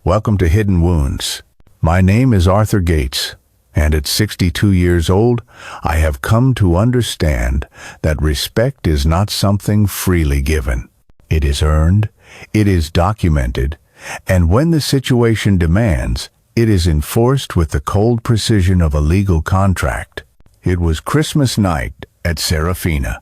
Welcome to Hidden Wounds. My name is Arthur Gates, and at 62 years old, I have come to understand that respect is not something freely given. It is earned, it is documented, and when the situation demands, it is enforced with the cold precision of a legal contract. It was Christmas night at Serafina,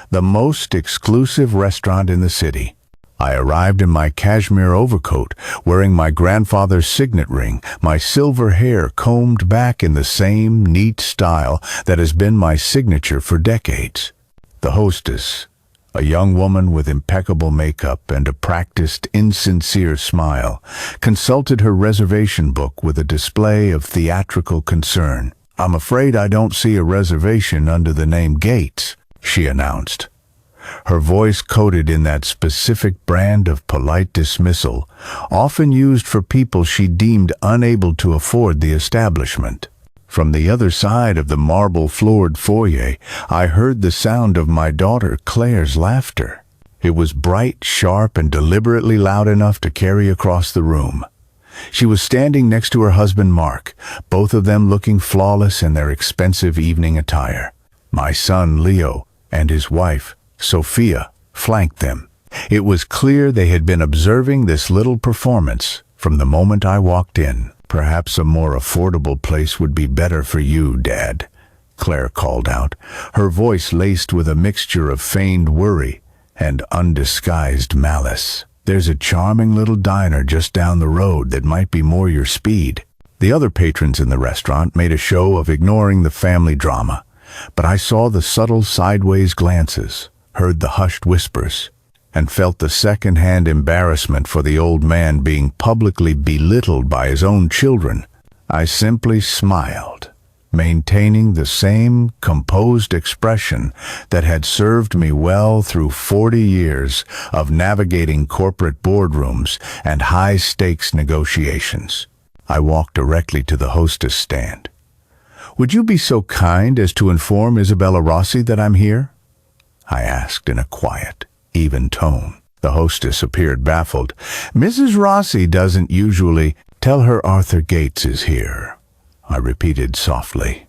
the most exclusive restaurant in the city. I arrived in my cashmere overcoat, wearing my grandfather's signet ring, my silver hair combed back in the same neat style that has been my signature for decades. The hostess, a young woman with impeccable makeup and a practiced, insincere smile, consulted her reservation book with a display of theatrical concern. "I'm afraid I don't see a reservation under the name Gates," she announced. Her voice coated in that specific brand of polite dismissal, often used for people she deemed unable to afford the establishment. From the other side of the marble-floored foyer, I heard the sound of my daughter Claire's laughter. It was bright, sharp, and deliberately loud enough to carry across the room. She was standing next to her husband Mark, both of them looking flawless in their expensive evening attire. My son Leo and his wife, Sophia, flanked them. It was clear they had been observing this little performance from the moment I walked in. "Perhaps a more affordable place would be better for you, Dad," Claire called out, her voice laced with a mixture of feigned worry and undisguised malice. "There's a charming little diner just down the road that might be more your speed." The other patrons in the restaurant made a show of ignoring the family drama, but I saw the subtle sideways glances, heard the hushed whispers, and felt the second-hand embarrassment for the old man being publicly belittled by his own children. I simply smiled, maintaining the same composed expression that had served me well through 40 years of navigating corporate boardrooms and high-stakes negotiations. I walked directly to the hostess stand. "Would you be so kind as to inform Isabella Rossi that I'm here?" I asked in a quiet, even tone. The hostess appeared baffled. "Mrs. Rossi doesn't usually—" "Tell her Arthur Gates is here," I repeated softly.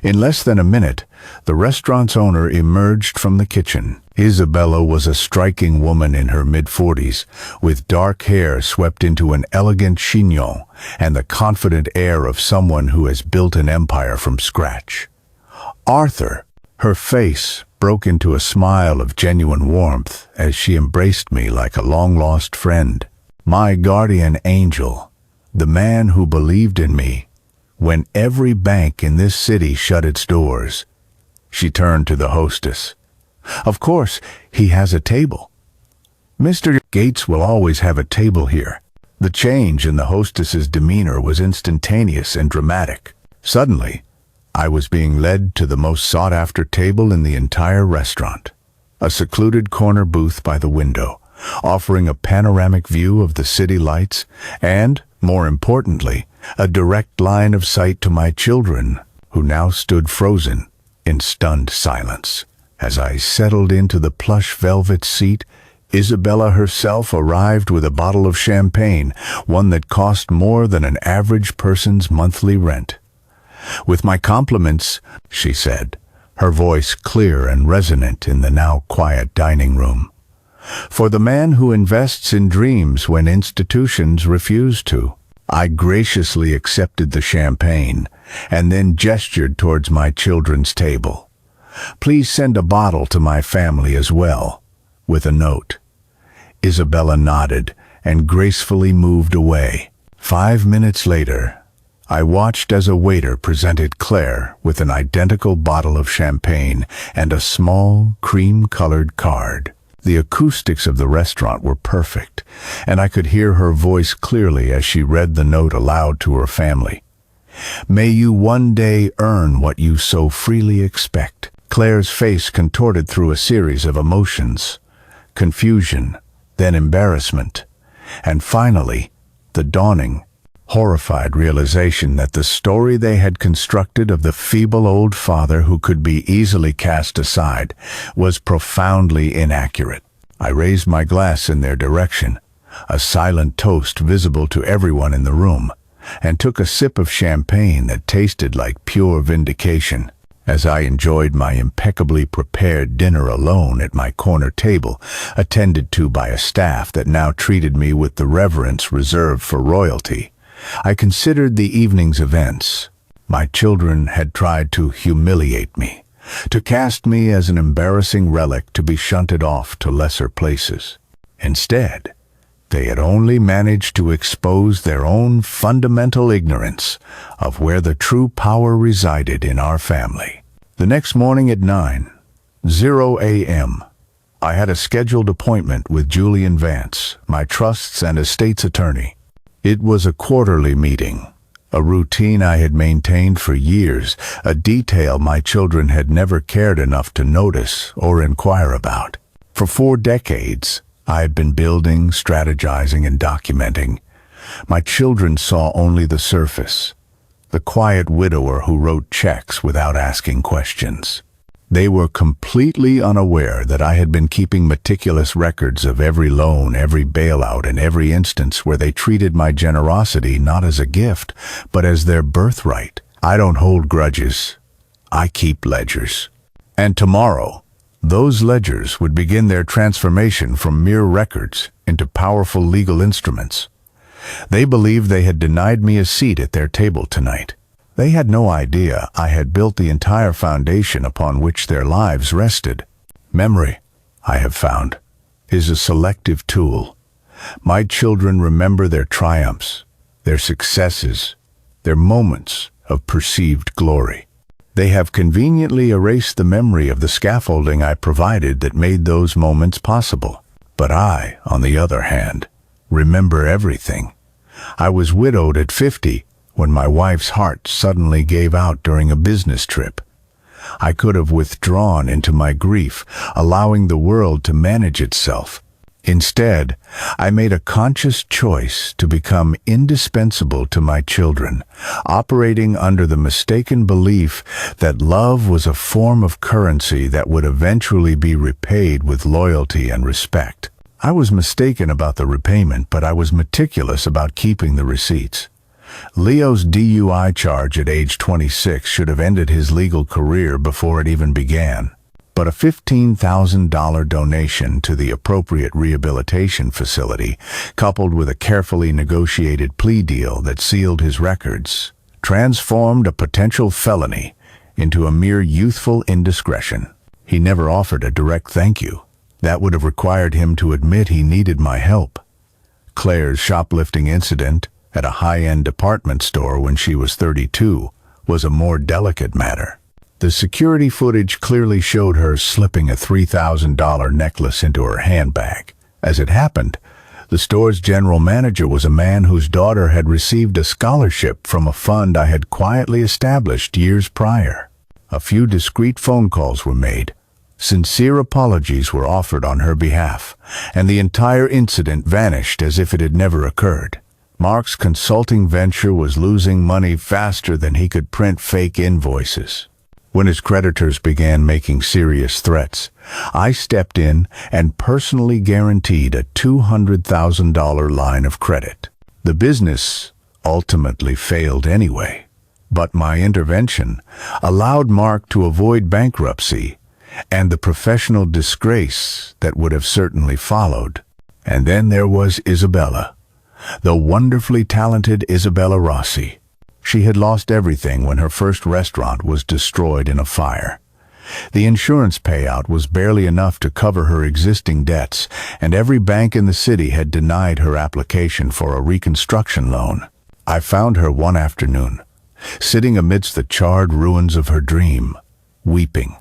In less than a minute, the restaurant's owner emerged from the kitchen. Isabella was a striking woman in her mid-40s, with dark hair swept into an elegant chignon and the confident air of someone who has built an empire from scratch. "Arthur," her face broke into a smile of genuine warmth as she embraced me like a long-lost friend. "My guardian angel, the man who believed in me when every bank in this city shut its doors." She turned to the hostess. "Of course, he has a table." "Mr. Gates will always have a table here." The change in the hostess's demeanor was instantaneous and dramatic. Suddenly, I was being led to the most sought-after table in the entire restaurant, a secluded corner booth by the window, offering a panoramic view of the city lights and, more importantly, a direct line of sight to my children, who now stood frozen in stunned silence. As I settled into the plush velvet seat, Isabella herself arrived with a bottle of champagne, one that cost more than an average person's monthly rent. "With my compliments," she said, her voice clear and resonant in the now quiet dining room. "For the man who invests in dreams when institutions refuse to." I graciously accepted the champagne and then gestured towards my children's table. "Please send a bottle to my family as well, with a note." Isabella nodded and gracefully moved away. 5 minutes later, I watched as a waiter presented Claire with an identical bottle of champagne and a small, cream-colored card. The acoustics of the restaurant were perfect, and I could hear her voice clearly as she read the note aloud to her family. "May you one day earn what you so freely expect." Claire's face contorted through a series of emotions: confusion, then embarrassment, and finally, the dawning, horrified realization that the story they had constructed of the feeble old father who could be easily cast aside was profoundly inaccurate. I raised my glass in their direction, a silent toast visible to everyone in the room, and took a sip of champagne that tasted like pure vindication. As I enjoyed my impeccably prepared dinner alone at my corner table, attended to by a staff that now treated me with the reverence reserved for royalty, I considered the evening's events. My children had tried to humiliate me, to cast me as an embarrassing relic to be shunted off to lesser places. Instead, they had only managed to expose their own fundamental ignorance of where the true power resided in our family. The next morning at 9:00 a.m., I had a scheduled appointment with Julian Vance, my trusts and estates attorney. It was a quarterly meeting, a routine I had maintained for years, a detail my children had never cared enough to notice or inquire about. For 4 decades, I had been building, strategizing, and documenting. My children saw only the surface, the quiet widower who wrote checks without asking questions. They were completely unaware that I had been keeping meticulous records of every loan, every bailout, and every instance where they treated my generosity not as a gift, but as their birthright. I don't hold grudges. I keep ledgers. And tomorrow, those ledgers would begin their transformation from mere records into powerful legal instruments. They believed they had denied me a seat at their table tonight. They had no idea I had built the entire foundation upon which their lives rested. Memory, I have found, is a selective tool. My children remember their triumphs, their successes, their moments of perceived glory. They have conveniently erased the memory of the scaffolding I provided that made those moments possible. But I, on the other hand, remember everything. I was widowed at 50 when my wife's heart suddenly gave out during a business trip. I could have withdrawn into my grief, allowing the world to manage itself. Instead, I made a conscious choice to become indispensable to my children, operating under the mistaken belief that love was a form of currency that would eventually be repaid with loyalty and respect. I was mistaken about the repayment, but I was meticulous about keeping the receipts. Leo's DUI charge at age 26 should have ended his legal career before it even began. But a $15,000 donation to the appropriate rehabilitation facility, coupled with a carefully negotiated plea deal that sealed his records, transformed a potential felony into a mere youthful indiscretion. He never offered a direct thank you. That would have required him to admit he needed my help. Claire's shoplifting incident at a high-end department store when she was 32 was a more delicate matter. The security footage clearly showed her slipping a $3,000 necklace into her handbag. As it happened, the store's general manager was a man whose daughter had received a scholarship from a fund I had quietly established years prior. A few discreet phone calls were made. Sincere apologies were offered on her behalf, and the entire incident vanished as if it had never occurred. Mark's consulting venture was losing money faster than he could print fake invoices. When his creditors began making serious threats, I stepped in and personally guaranteed a $200,000 line of credit. The business ultimately failed anyway, but my intervention allowed Mark to avoid bankruptcy and the professional disgrace that would have certainly followed. And then there was Isabella, the wonderfully talented Isabella Rossi. She had lost everything when her first restaurant was destroyed in a fire. The insurance payout was barely enough to cover her existing debts, and every bank in the city had denied her application for a reconstruction loan. I found her one afternoon, sitting amidst the charred ruins of her dream, weeping.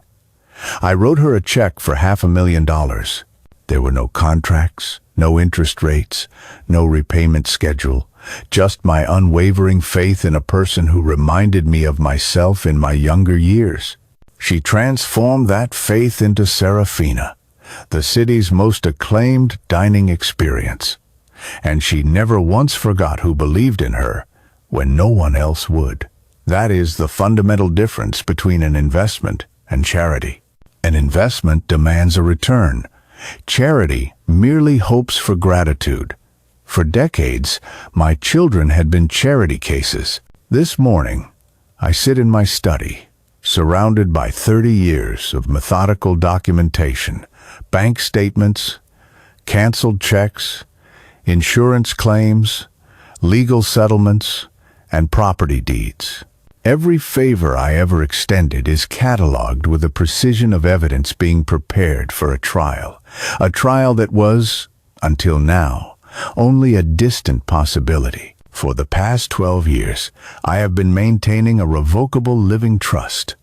I wrote her a check for $500,000. There were no contracts, no interest rates, no repayment schedule, just my unwavering faith in a person who reminded me of myself in my younger years. She transformed that faith into Serafina, the city's most acclaimed dining experience. And she never once forgot who believed in her when no one else would. That is the fundamental difference between an investment and charity. An investment demands a return. Charity merely hopes for gratitude, For decades, my children had been charity cases. This morning, I sit in my study, surrounded by 30 years of methodical documentation, bank statements, canceled checks, insurance claims, legal settlements, and property deeds. Every favor I ever extended is cataloged with the precision of evidence being prepared for a trial that was, until now, only a distant possibility. For the past 12 years, I have been maintaining a revocable living trust,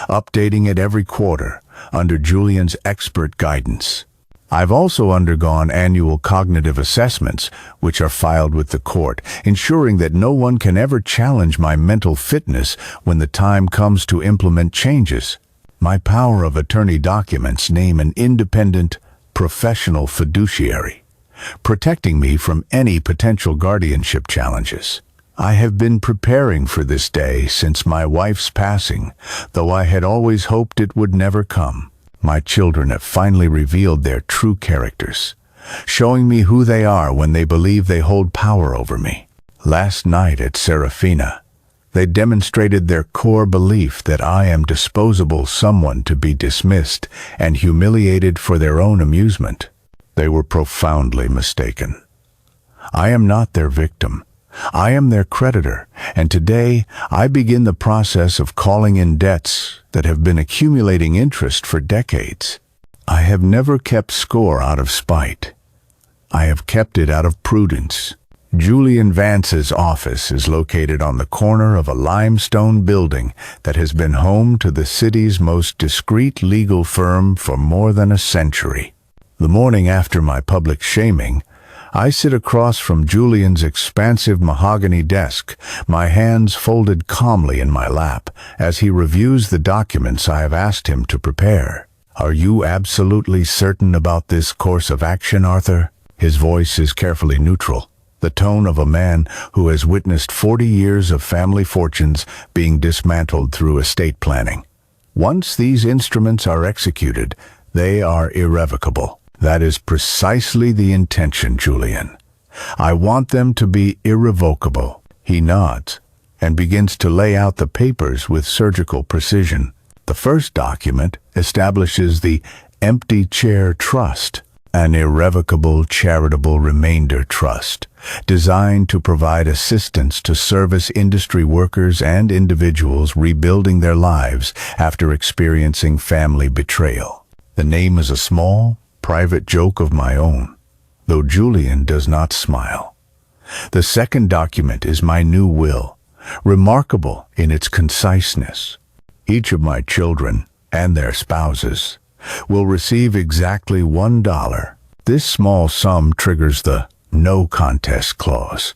updating it every quarter under Julian's expert guidance. I've also undergone annual cognitive assessments, which are filed with the court, ensuring that no one can ever challenge my mental fitness when the time comes to implement changes. My power of attorney documents name an independent, professional fiduciary, protecting me from any potential guardianship challenges. I have been preparing for this day since my wife's passing, though I had always hoped it would never come. My children have finally revealed their true characters, showing me who they are when they believe they hold power over me. Last night at Serafina, they demonstrated their core belief that I am disposable someone to be dismissed and humiliated for their own amusement. They were profoundly mistaken. I am not their victim. I am their creditor, and today I begin the process of calling in debts that have been accumulating interest for decades. I have never kept score out of spite. I have kept it out of prudence. Julian Vance's office is located on the corner of a limestone building that has been home to the city's most discreet legal firm for more than a century. The morning after my public shaming, I sit across from Julian's expansive mahogany desk, my hands folded calmly in my lap as he reviews the documents I have asked him to prepare. "Are you absolutely certain about this course of action, Arthur?" His voice is carefully neutral, the tone of a man who has witnessed 40 years of family fortunes being dismantled through estate planning. "Once these instruments are executed, they are irrevocable." "That is precisely the intention, Julian. I want them to be irrevocable." He nods and begins to lay out the papers with surgical precision. The first document establishes the Empty Chair Trust, an irrevocable charitable remainder trust, designed to provide assistance to service industry workers and individuals rebuilding their lives after experiencing family betrayal. The name is a small, private joke of my own, though Julian does not smile. The second document is my new will, remarkable in its conciseness. Each of my children and their spouses will receive exactly $1. This small sum triggers the no contest clause,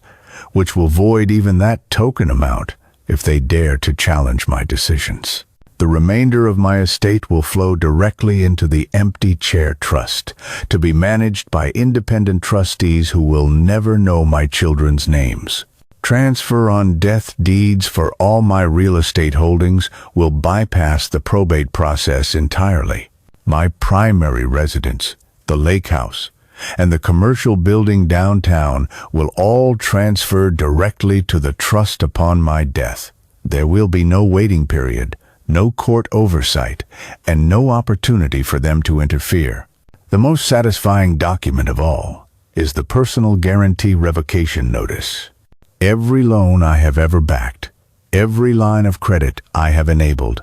which will void even that token amount if they dare to challenge my decisions. The remainder of my estate will flow directly into the Empty Chair Trust, to be managed by independent trustees who will never know my children's names. Transfer on death deeds for all my real estate holdings will bypass the probate process entirely. My primary residence, the lake house, and the commercial building downtown will all transfer directly to the trust upon my death. There will be no waiting period, no court oversight, and no opportunity for them to interfere. The most satisfying document of all is the personal guarantee revocation notice. Every loan I have ever backed, every line of credit I have enabled,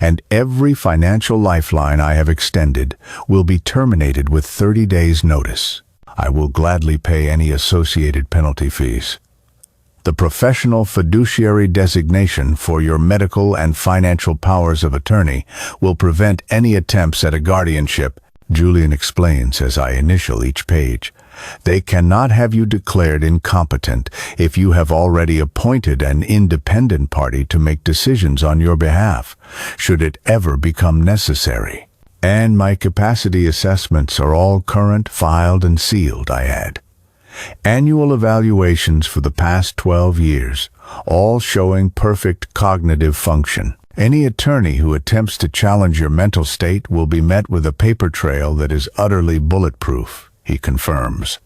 and every financial lifeline I have extended will be terminated with 30 days' notice. I will gladly pay any associated penalty fees. The professional fiduciary designation for your medical and financial powers of attorney will prevent any attempts at a guardianship, Julian explains as I initial each page. They cannot have you declared incompetent if you have already appointed an independent party to make decisions on your behalf, should it ever become necessary. And my capacity assessments are all current, filed, and sealed, I add. Annual evaluations for the past 12 years, all showing perfect cognitive function. Any attorney who attempts to challenge your mental state will be met with a paper trail that is utterly bulletproof, he confirms.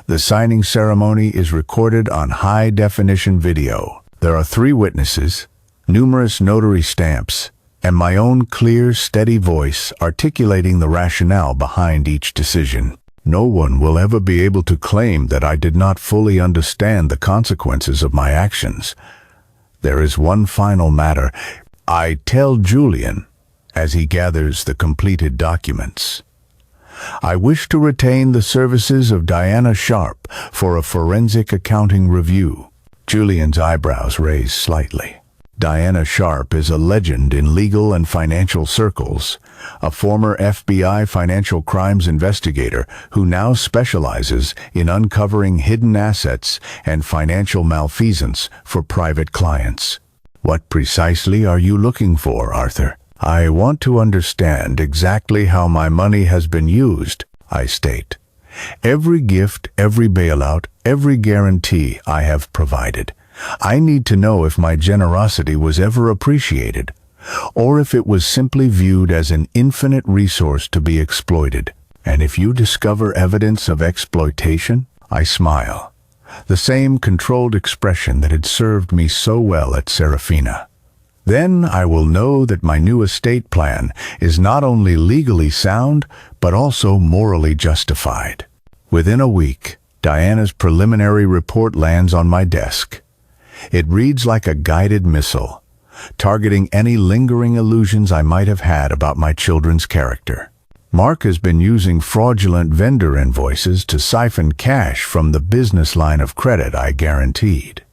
The signing ceremony is recorded on high-definition video. There are 3 witnesses, numerous notary stamps, and my own clear, steady voice articulating the rationale behind each decision. No one will ever be able to claim that I did not fully understand the consequences of my actions. There is one final matter. I tell Julian, as he gathers the completed documents. I wish to retain the services of Diana Sharp for a forensic accounting review. Julian's eyebrows raised slightly. Diana Sharp is a legend in legal and financial circles, a former FBI financial crimes investigator who now specializes in uncovering hidden assets and financial malfeasance for private clients. What precisely are you looking for, Arthur? I want to understand exactly how my money has been used, I state. Every gift, every bailout, every guarantee I have provided. I need to know if my generosity was ever appreciated, or if it was simply viewed as an infinite resource to be exploited. And if you discover evidence of exploitation, I smile. The same controlled expression that had served me so well at Serafina. Then I will know that my new estate plan is not only legally sound, but also morally justified. Within a week, Diana's preliminary report lands on my desk. It reads like a guided missile, targeting any lingering illusions I might have had about my children's character. Mark has been using fraudulent vendor invoices to siphon cash from the business line of credit I guaranteed.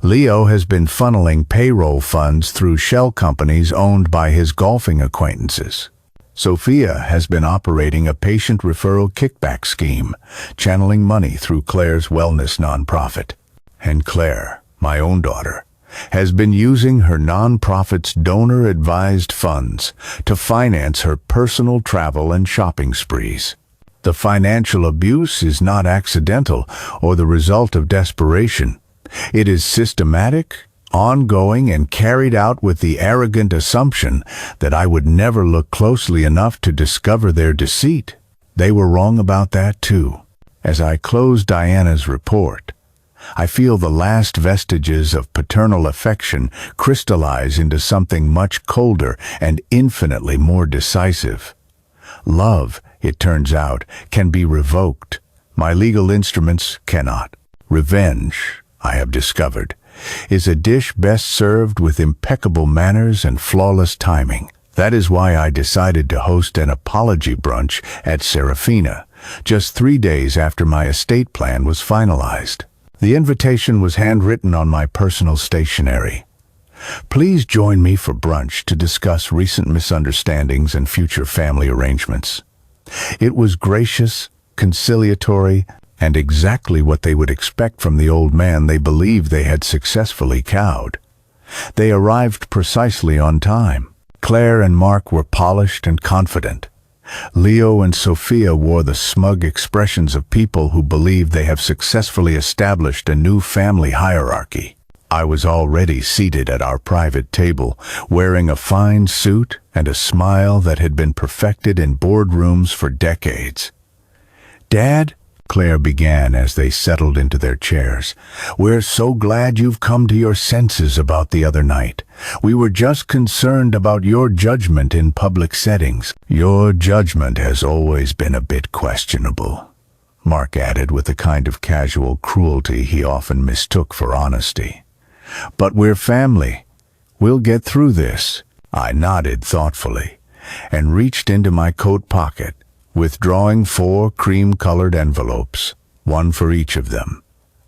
Leo has been funneling payroll funds through shell companies owned by his golfing acquaintances. Sophia has been operating a patient referral kickback scheme, channeling money through Claire's wellness nonprofit. And Claire, my own daughter, has been using her nonprofit's donor-advised funds to finance her personal travel and shopping sprees. The financial abuse is not accidental or the result of desperation. It is systematic, ongoing, and carried out with the arrogant assumption that I would never look closely enough to discover their deceit. They were wrong about that too. As I close Diana's report, I feel the last vestiges of paternal affection crystallize into something much colder and infinitely more decisive. Love, it turns out, can be revoked. My legal instruments cannot. Revenge, I have discovered, is a dish best served with impeccable manners and flawless timing. That is why I decided to host an apology brunch at Serafina, just 3 days after my estate plan was finalized. The invitation was handwritten on my personal stationery. Please join me for brunch to discuss recent misunderstandings and future family arrangements. It was gracious, conciliatory, and exactly what they would expect from the old man they believed they had successfully cowed. They arrived precisely on time. Claire and Mark were polished and confident. Leo and Sophia wore the smug expressions of people who believe they have successfully established a new family hierarchy. I was already seated at our private table, wearing a fine suit and a smile that had been perfected in boardrooms for decades. "Dad," Claire began as they settled into their chairs, "we're so glad you've come to your senses about the other night. We were just concerned about your judgment in public settings." "Your judgment has always been a bit questionable," Mark added with a kind of casual cruelty he often mistook for honesty. "But we're family. We'll get through this." I nodded thoughtfully and reached into my coat pocket, withdrawing 4 cream-colored envelopes, one for each of them.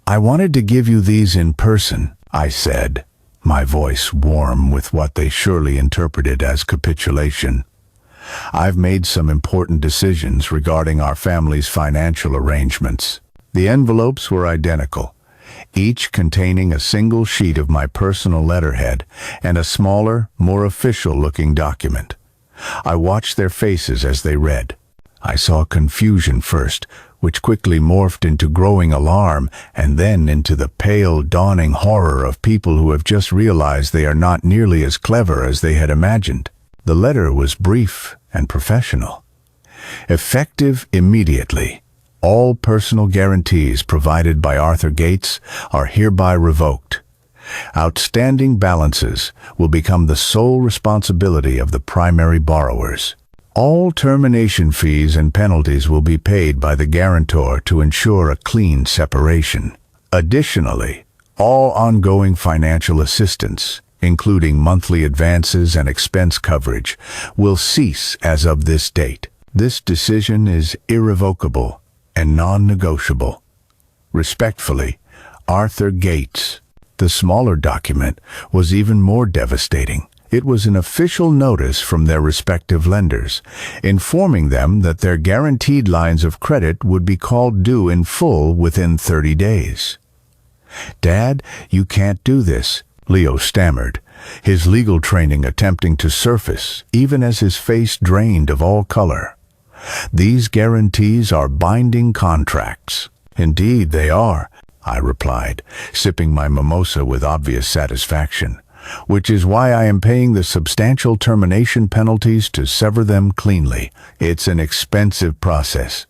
"I wanted to give you these in person," I said, my voice warm with what they surely interpreted as capitulation. "I've made some important decisions regarding our family's financial arrangements." The envelopes were identical, each containing a single sheet of my personal letterhead and a smaller, more official-looking document. I watched their faces as they read. I saw confusion first, which quickly morphed into growing alarm and then into the pale, dawning horror of people who have just realized they are not nearly as clever as they had imagined. The letter was brief and professional. "Effective immediately. All personal guarantees provided by Arthur Gates are hereby revoked. Outstanding balances will become the sole responsibility of the primary borrowers. All termination fees and penalties will be paid by the guarantor to ensure a clean separation. Additionally, all ongoing financial assistance, including monthly advances and expense coverage, will cease as of this date. This decision is irrevocable and non-negotiable. Respectfully, Arthur Gates. The smaller document was even more devastating. It was an official notice from their respective lenders, informing them that their guaranteed lines of credit would be called due in full within 30 days. "Dad, you can't do this," Leo stammered, his legal training attempting to surface, even as his face drained of all color. "These guarantees are binding contracts." "Indeed they are," I replied, sipping my mimosa with obvious satisfaction, "which is why I am paying the substantial termination penalties to sever them cleanly. It's an expensive process,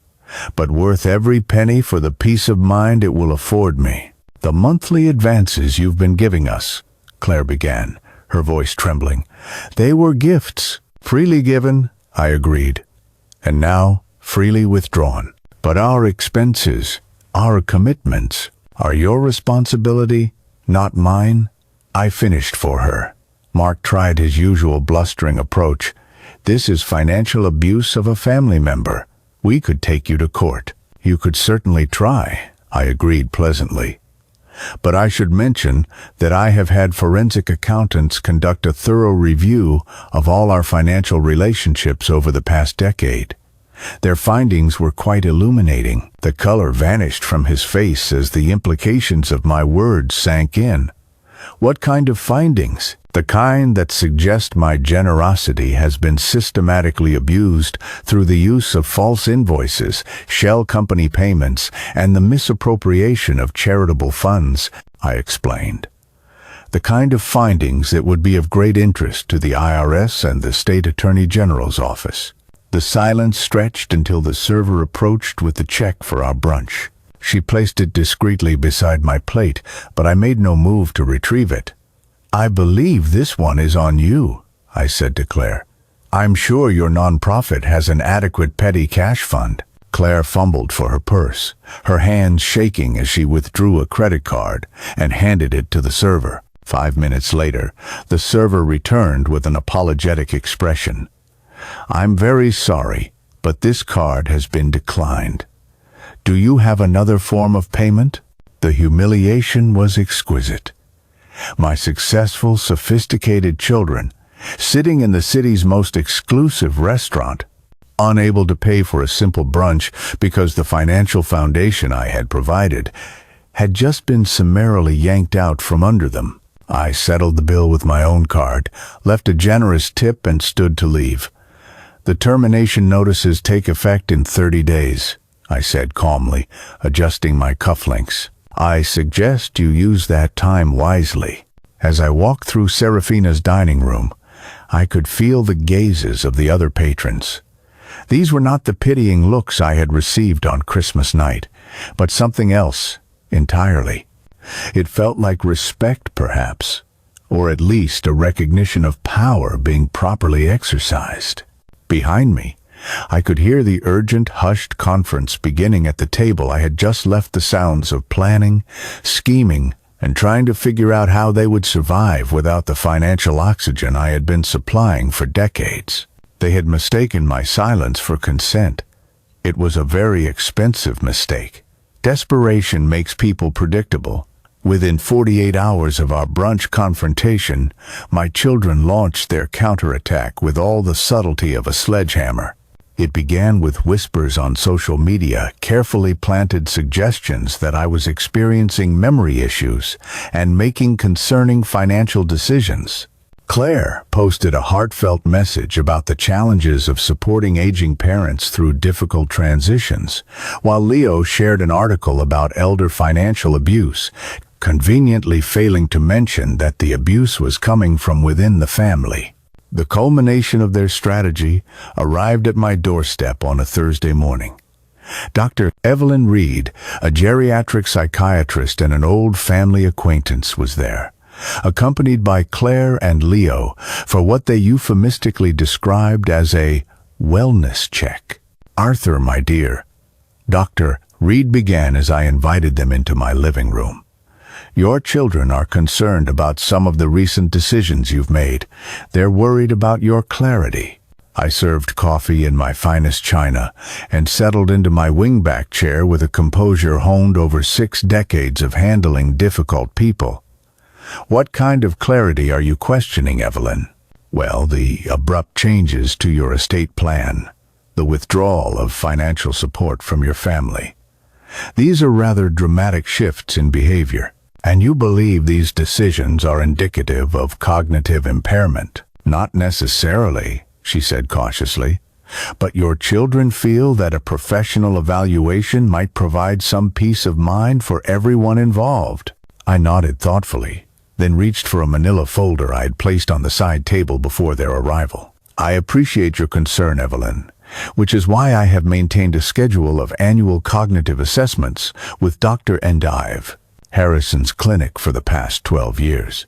but worth every penny for the peace of mind it will afford me." "The monthly advances you've been giving us," Claire began, her voice trembling. "They were gifts, freely given," I agreed, "and now freely withdrawn. But our expenses, our commitments, are your responsibility, not mine." I finished for her. Mark tried his usual blustering approach. "This is financial abuse of a family member. We could take you to court." "You could certainly try," I agreed pleasantly. "But I should mention that I have had forensic accountants conduct a thorough review of all our financial relationships over the past decade. Their findings were quite illuminating." The color vanished from his face as the implications of my words sank in. "What kind of findings?" "The kind that suggest my generosity has been systematically abused through the use of false invoices, shell company payments, and the misappropriation of charitable funds," I explained. "The kind of findings that would be of great interest to the IRS and the State Attorney General's office." The silence stretched until the server approached with the check for our brunch. She placed it discreetly beside my plate, but I made no move to retrieve it. "I believe this one is on you," I said to Claire. "I'm sure your nonprofit has an adequate petty cash fund." Claire fumbled for her purse, her hands shaking as she withdrew a credit card and handed it to the server. 5 minutes later, the server returned with an apologetic expression. "I'm very sorry, but this card has been declined. Do you have another form of payment?" The humiliation was exquisite. My successful, sophisticated children, sitting in the city's most exclusive restaurant, unable to pay for a simple brunch because the financial foundation I had provided had just been summarily yanked out from under them. I settled the bill with my own card, left a generous tip, and stood to leave. "The termination notices take effect in 30 days, I said calmly, adjusting my cufflinks. "I suggest you use that time wisely." As I walked through Serafina's dining room, I could feel the gazes of the other patrons. These were not the pitying looks I had received on Christmas night, but something else entirely. It felt like respect, perhaps, or at least a recognition of power being properly exercised. Behind me, I could hear the urgent, hushed conference beginning at the table I had just left. The sounds of planning, scheming, and trying to figure out how they would survive without the financial oxygen I had been supplying for decades. They had mistaken my silence for consent. It was a very expensive mistake. Desperation makes people predictable. Within 48 hours of our brunch confrontation, my children launched their counterattack with all the subtlety of a sledgehammer. It began with whispers on social media, carefully planted suggestions that I was experiencing memory issues and making concerning financial decisions. Claire posted a heartfelt message about the challenges of supporting aging parents through difficult transitions, while Leo shared an article about elder financial abuse, conveniently failing to mention that the abuse was coming from within the family. The culmination of their strategy arrived at my doorstep on a Thursday morning. Dr. Evelyn Reed, a geriatric psychiatrist and an old family acquaintance, was there, accompanied by Claire and Leo for what they euphemistically described as a wellness check. "Arthur, my dear," Dr. Reed began as I invited them into my living room. "Your children are concerned about some of the recent decisions you've made. They're worried about your clarity." I served coffee in my finest china and settled into my wingback chair with a composure honed over 6 decades of handling difficult people. "What kind of clarity are you questioning, Evelyn?" "Well, the abrupt changes to your estate plan, the withdrawal of financial support from your family. These are rather dramatic shifts in behavior, and you believe these decisions are indicative of cognitive impairment." "Not necessarily," she said cautiously, "but your children feel that a professional evaluation might provide some peace of mind for everyone involved." I nodded thoughtfully, then reached for a manila folder I had placed on the side table before their arrival. "I appreciate your concern, Evelyn, which is why I have maintained a schedule of annual cognitive assessments with Dr. Endive, Harrison's clinic, for the past 12 years.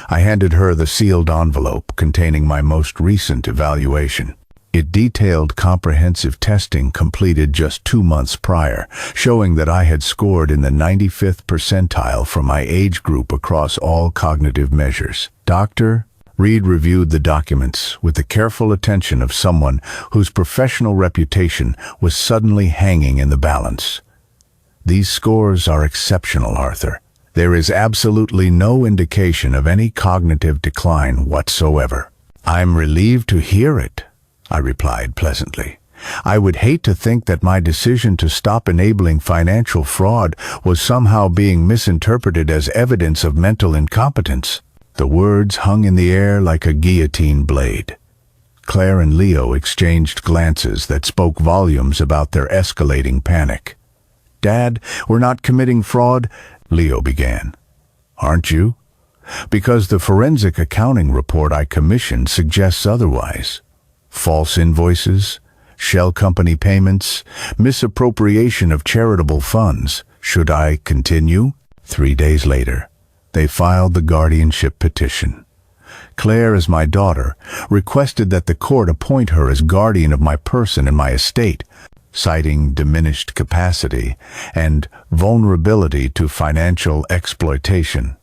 I handed her the sealed envelope containing my most recent evaluation. It detailed comprehensive testing completed just 2 months prior, showing that I had scored in the 95th percentile for my age group across all cognitive measures. Dr. Reed reviewed the documents with the careful attention of someone whose professional reputation was suddenly hanging in the balance. "These scores are exceptional, Arthur. There is absolutely no indication of any cognitive decline whatsoever." "I'm relieved to hear it," I replied pleasantly. "I would hate to think that my decision to stop enabling financial fraud was somehow being misinterpreted as evidence of mental incompetence." The words hung in the air like a guillotine blade. Claire and Leo exchanged glances that spoke volumes about their escalating panic. "Dad, we're not committing fraud," Leo began. "Aren't you? Because the forensic accounting report I commissioned suggests otherwise. False invoices, shell company payments, misappropriation of charitable funds. Should I continue?" 3 days later, they filed the guardianship petition. Claire, as my daughter, requested that the court appoint her as guardian of my person and my estate, citing diminished capacity and vulnerability to financial exploitation.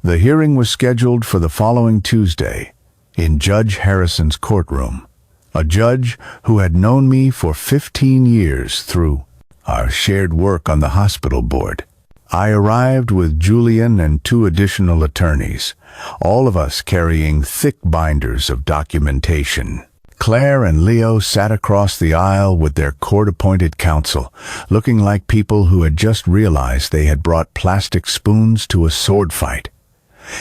The hearing was scheduled for the following Tuesday in Judge Harrison's courtroom, a judge who had known me for 15 years through our shared work on the hospital board. I arrived with Julian and 2 additional attorneys, all of us carrying thick binders of documentation. Claire and Leo sat across the aisle with their court-appointed counsel, looking like people who had just realized they had brought plastic spoons to a sword fight.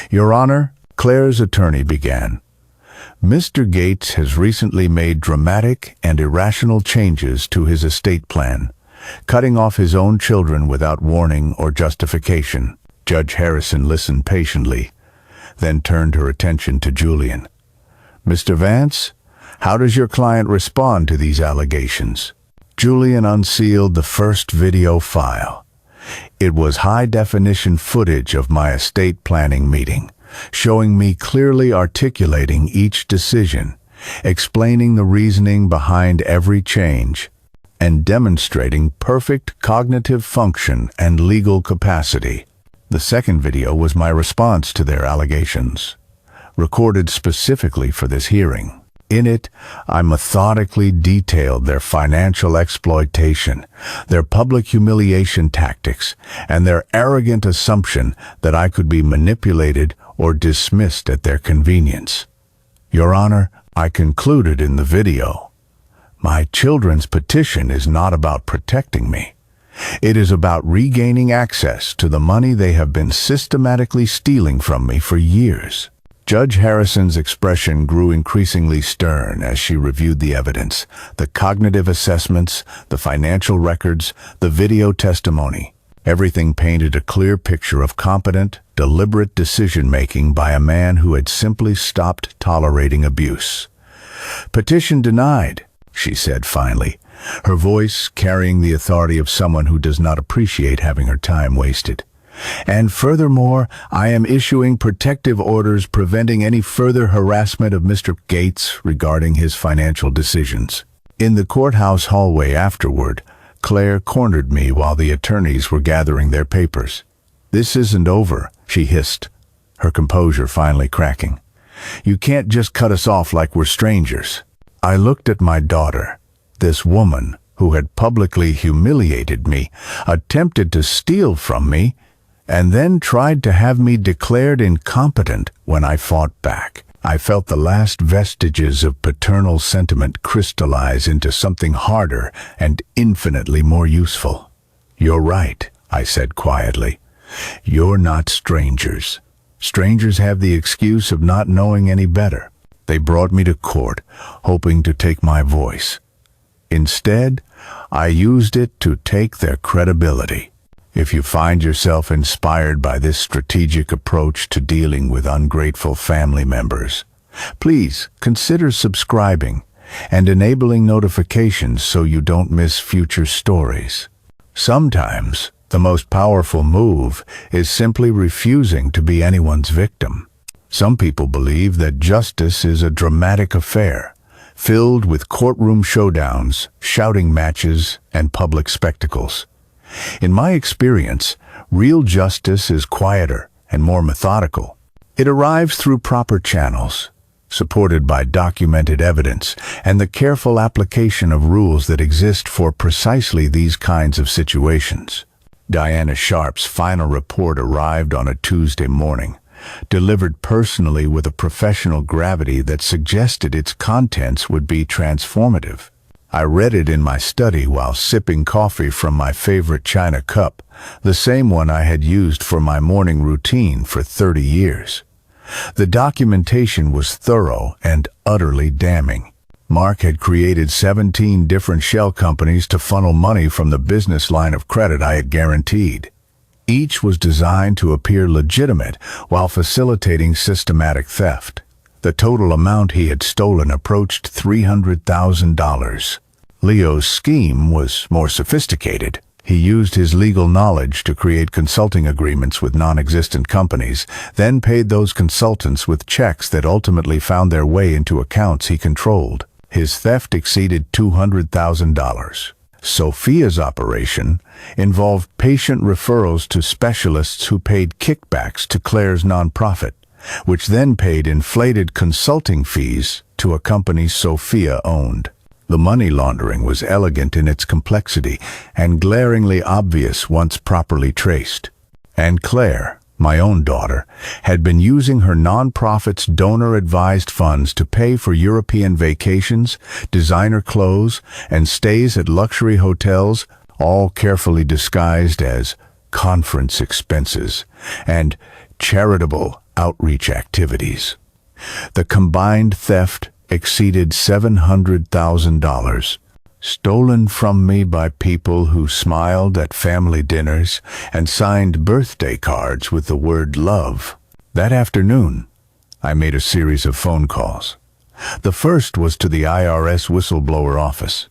"Your Honor," Claire's attorney began, "Mr. Gates has recently made dramatic and irrational changes to his estate plan, cutting off his own children without warning or justification." Judge Harrison listened patiently, then turned her attention to Julian. "Mr. Vance, how does your client respond to these allegations?" Julian unsealed the first video file. It was high-definition footage of my estate planning meeting, showing me clearly articulating each decision, explaining the reasoning behind every change, and demonstrating perfect cognitive function and legal capacity. The second video was my response to their allegations, recorded specifically for this hearing. In it, I methodically detailed their financial exploitation, their public humiliation tactics, and their arrogant assumption that I could be manipulated or dismissed at their convenience. Your Honor, I concluded in the video, my children's petition is not about protecting me. It is about regaining access to the money they have been systematically stealing from me for years. Judge Harrison's expression grew increasingly stern as she reviewed the evidence, the cognitive assessments, the financial records, the video testimony. Everything painted a clear picture of competent, deliberate decision-making by a man who had simply stopped tolerating abuse. "Petition denied," she said finally, her voice carrying the authority of someone who does not appreciate having her time wasted. And furthermore, I am issuing protective orders preventing any further harassment of Mr. Gates regarding his financial decisions. In the courthouse hallway afterward, Claire cornered me while the attorneys were gathering their papers. "This isn't over," she hissed, her composure finally cracking. "You can't just cut us off like we're strangers." I looked at my daughter, this woman who had publicly humiliated me, attempted to steal from me, and then tried to have me declared incompetent when I fought back. I felt the last vestiges of paternal sentiment crystallize into something harder and infinitely more useful. "You're right," I said quietly. "You're not strangers. Strangers have the excuse of not knowing any better. They brought me to court, hoping to take my voice. Instead, I used it to take their credibility. If you find yourself inspired by this strategic approach to dealing with ungrateful family members, please consider subscribing and enabling notifications so you don't miss future stories. Sometimes, the most powerful move is simply refusing to be anyone's victim. Some people believe that justice is a dramatic affair, filled with courtroom showdowns, shouting matches, and public spectacles. In my experience, real justice is quieter and more methodical. It arrives through proper channels, supported by documented evidence and the careful application of rules that exist for precisely these kinds of situations. Diana Sharp's final report arrived on a Tuesday morning, delivered personally with a professional gravity that suggested its contents would be transformative. I read it in my study while sipping coffee from my favorite china cup, the same one I had used for my morning routine for 30 years. The documentation was thorough and utterly damning. Mark had created 17 different shell companies to funnel money from the business line of credit I had guaranteed. Each was designed to appear legitimate while facilitating systematic theft. The total amount he had stolen approached $300,000. Leo's scheme was more sophisticated. He used his legal knowledge to create consulting agreements with non-existent companies, then paid those consultants with checks that ultimately found their way into accounts he controlled. His theft exceeded $200,000. Sophia's operation involved patient referrals to specialists who paid kickbacks to Claire's nonprofit, which then paid inflated consulting fees to a company Sophia owned. The money laundering was elegant in its complexity and glaringly obvious once properly traced. And Claire, my own daughter, had been using her nonprofit's donor-advised funds to pay for European vacations, designer clothes, and stays at luxury hotels, all carefully disguised as conference expenses and charitable outreach activities. The combined theft exceeded $700,000, stolen from me by people who smiled at family dinners and signed birthday cards with the word love. That afternoon, I made a series of phone calls. The first was to the IRS whistleblower office.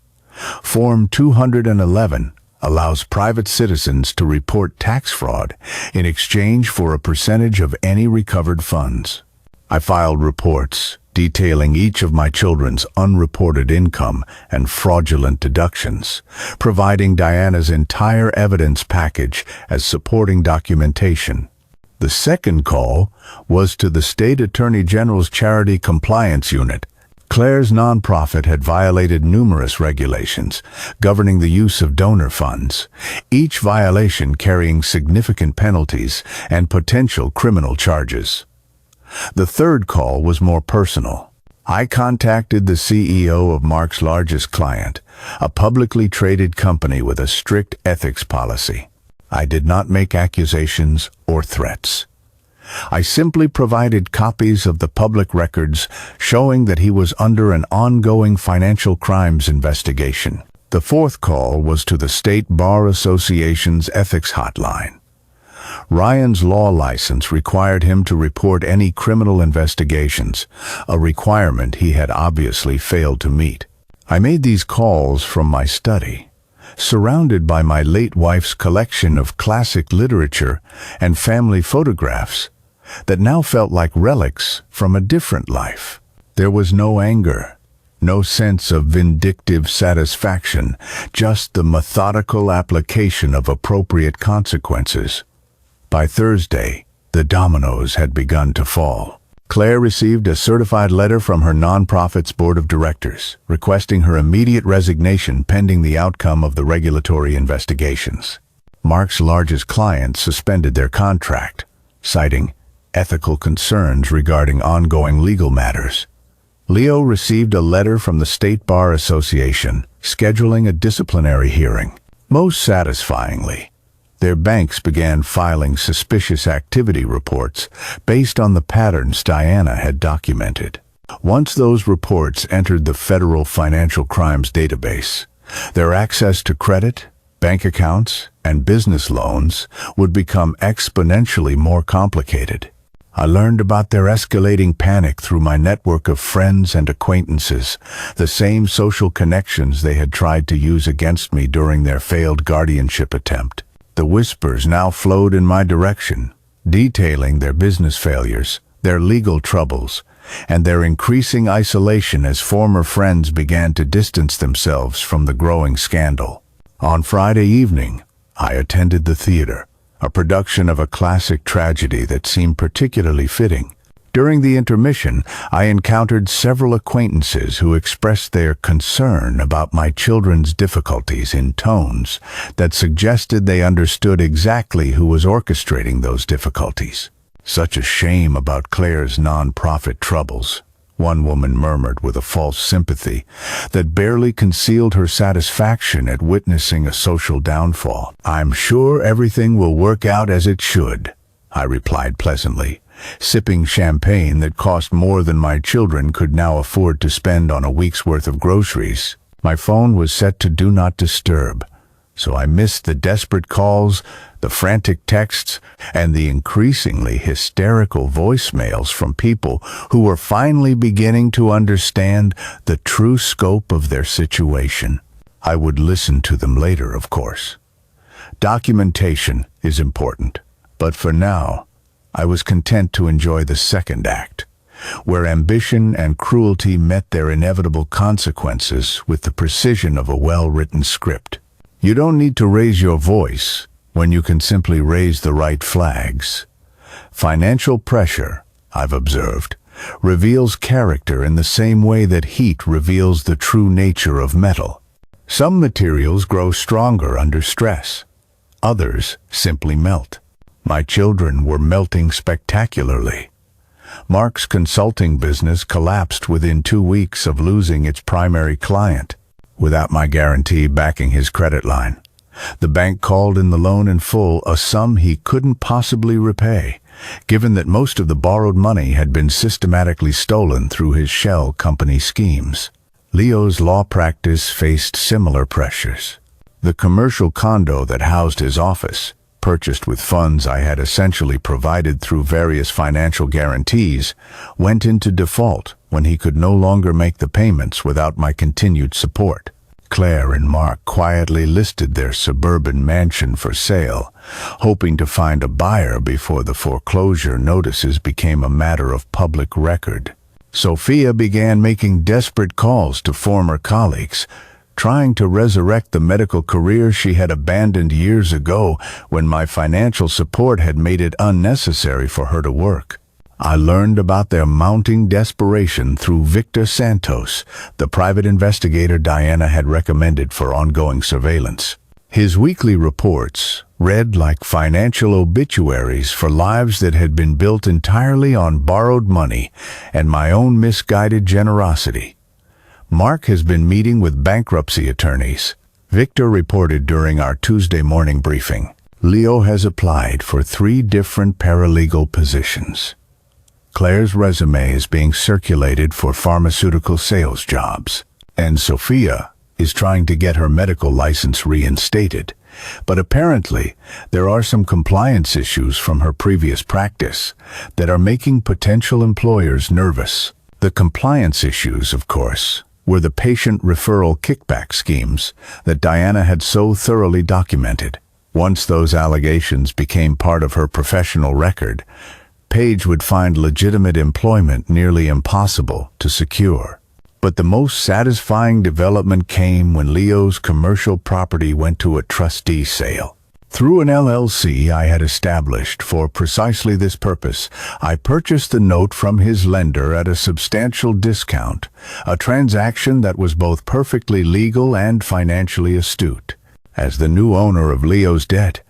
Form 211 allows private citizens to report tax fraud in exchange for a percentage of any recovered funds. I filed reports detailing each of my children's unreported income and fraudulent deductions, providing Diana's entire evidence package as supporting documentation. The second call was to the State Attorney General's Charity Compliance Unit. Claire's nonprofit had violated numerous regulations governing the use of donor funds, each violation carrying significant penalties and potential criminal charges. The third call was more personal. I contacted the CEO of Mark's largest client, a publicly traded company with a strict ethics policy. I did not make accusations or threats. I simply provided copies of the public records showing that he was under an ongoing financial crimes investigation. The fourth call was to the State Bar Association's ethics hotline. Ryan's law license required him to report any criminal investigations, a requirement he had obviously failed to meet. I made these calls from my study, surrounded by my late wife's collection of classic literature and family photographs that now felt like relics from a different life. There was no anger, no sense of vindictive satisfaction, just the methodical application of appropriate consequences. By Thursday, the dominoes had begun to fall. Claire received a certified letter from her nonprofit's board of directors, requesting her immediate resignation pending the outcome of the regulatory investigations. Mark's largest clients suspended their contract, citing ethical concerns regarding ongoing legal matters. Leo received a letter from the State Bar Association, scheduling a disciplinary hearing. Most satisfyingly, their banks began filing suspicious activity reports based on the patterns Diana had documented. Once those reports entered the federal financial crimes database, their access to credit, bank accounts, and business loans would become exponentially more complicated. I learned about their escalating panic through my network of friends and acquaintances, the same social connections they had tried to use against me during their failed guardianship attempt. The whispers now flowed in my direction, detailing their business failures, their legal troubles, and their increasing isolation as former friends began to distance themselves from the growing scandal. On Friday evening, I attended the theater, a production of a classic tragedy that seemed particularly fitting. During the intermission, I encountered several acquaintances who expressed their concern about my children's difficulties in tones that suggested they understood exactly who was orchestrating those difficulties. "Such a shame about Claire's nonprofit troubles," one woman murmured with a false sympathy that barely concealed her satisfaction at witnessing a social downfall. "I'm sure everything will work out as it should," I replied pleasantly, sipping champagne that cost more than my children could now afford to spend on a week's worth of groceries. My phone was set to Do Not Disturb, so I missed the desperate calls, the frantic texts, and the increasingly hysterical voicemails from people who were finally beginning to understand the true scope of their situation. I would listen to them later, of course. Documentation is important, but for now, I was content to enjoy the second act, where ambition and cruelty met their inevitable consequences with the precision of a well-written script. You don't need to raise your voice when you can simply raise the right flags. Financial pressure, I've observed, reveals character in the same way that heat reveals the true nature of metal. Some materials grow stronger under stress. Others simply melt. My children were melting spectacularly. Mark's consulting business collapsed within 2 weeks of losing its primary client, without my guarantee backing his credit line. The bank called in the loan in full, a sum he couldn't possibly repay, given that most of the borrowed money had been systematically stolen through his shell company schemes. Leo's law practice faced similar pressures. The commercial condo that housed his office, purchased with funds I had essentially provided through various financial guarantees, went into default when he could no longer make the payments without my continued support. Claire and Mark quietly listed their suburban mansion for sale, hoping to find a buyer before the foreclosure notices became a matter of public record. Sophia began making desperate calls to former colleagues, trying to resurrect the medical career she had abandoned years ago when my financial support had made it unnecessary for her to work. I learned about their mounting desperation through Victor Santos, the private investigator Diana had recommended for ongoing surveillance. His weekly reports read like financial obituaries for lives that had been built entirely on borrowed money and my own misguided generosity. Mark has been meeting with bankruptcy attorneys, Victor reported during our Tuesday morning briefing. Leo has applied for 3 different paralegal positions. Claire's resume is being circulated for pharmaceutical sales jobs, and Sophia is trying to get her medical license reinstated. But apparently, there are some compliance issues from her previous practice that are making potential employers nervous. The compliance issues, of course, were the patient referral kickback schemes that Diana had so thoroughly documented. Once those allegations became part of her professional record, Paige would find legitimate employment nearly impossible to secure. But the most satisfying development came when Leo's commercial property went to a trustee sale. Through an LLC I had established for precisely this purpose, I purchased the note from his lender at a substantial discount, a transaction that was both perfectly legal and financially astute. As the new owner of Leo's debt,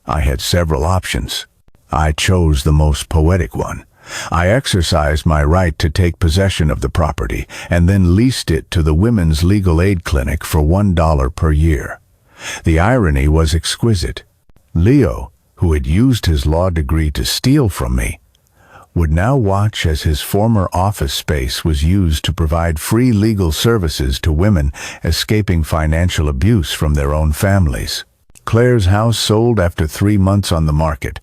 I had several options. I chose the most poetic one. I exercised my right to take possession of the property and then leased it to the Women's Legal Aid Clinic for $1 per year. The irony was exquisite. Leo, who had used his law degree to steal from me, would now watch as his former office space was used to provide free legal services to women escaping financial abuse from their own families. Claire's house sold after 3 months on the market,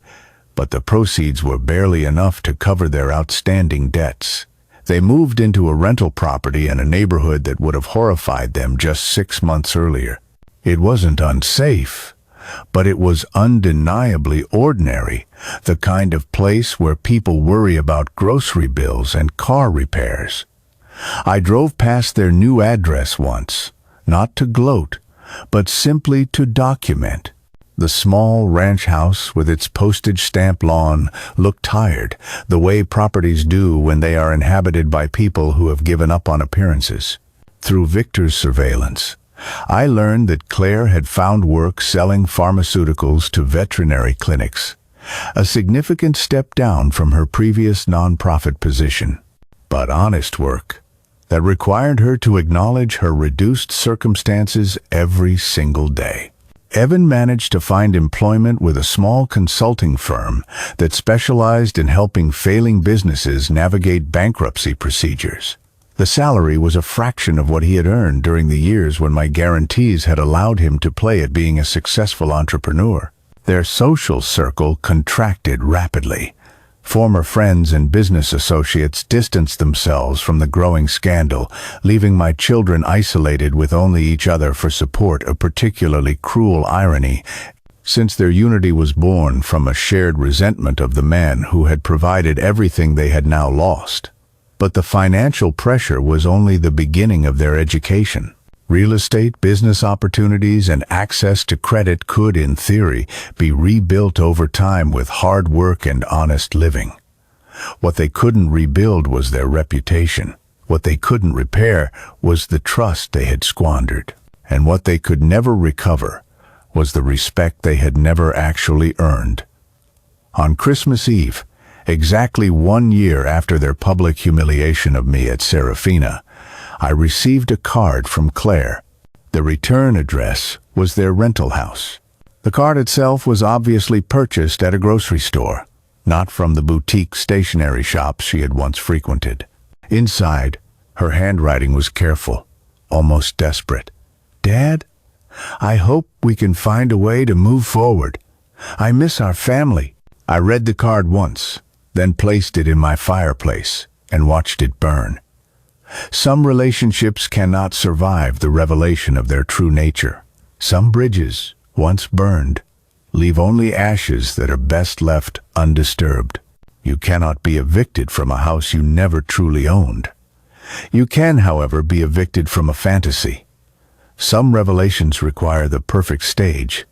but the proceeds were barely enough to cover their outstanding debts. They moved into a rental property in a neighborhood that would have horrified them just 6 months earlier. It wasn't unsafe, but it was undeniably ordinary, the kind of place where people worry about grocery bills and car repairs. I drove past their new address once, not to gloat, but simply to document. The small ranch house with its postage stamp lawn looked tired, the way properties do when they are inhabited by people who have given up on appearances. Through Victor's surveillance, I learned that Claire had found work selling pharmaceuticals to veterinary clinics, a significant step down from her previous nonprofit position, but honest work that required her to acknowledge her reduced circumstances every single day. Evan managed to find employment with a small consulting firm that specialized in helping failing businesses navigate bankruptcy procedures. The salary was a fraction of what he had earned during the years when my guarantees had allowed him to play at being a successful entrepreneur. Their social circle contracted rapidly. Former friends and business associates distanced themselves from the growing scandal, leaving my children isolated with only each other for support, a particularly cruel irony, since their unity was born from a shared resentment of the man who had provided everything they had now lost. But the financial pressure was only the beginning of their education. Real estate, business opportunities, and access to credit could, in theory, be rebuilt over time with hard work and honest living. What they couldn't rebuild was their reputation. What they couldn't repair was the trust they had squandered. And what they could never recover was the respect they had never actually earned. On Christmas Eve, exactly 1 year after their public humiliation of me at Serafina, I received a card from Claire. The return address was their rental house. The card itself was obviously purchased at a grocery store, not from the boutique stationery shops she had once frequented. Inside, her handwriting was careful, almost desperate. "Dad, I hope we can find a way to move forward. I miss our family." I read the card once, then placed it in my fireplace and watched it burn. Some relationships cannot survive the revelation of their true nature. Some bridges, once burned, leave only ashes that are best left undisturbed. You cannot be evicted from a house you never truly owned. You can, however, be evicted from a fantasy. Some revelations require the perfect stage.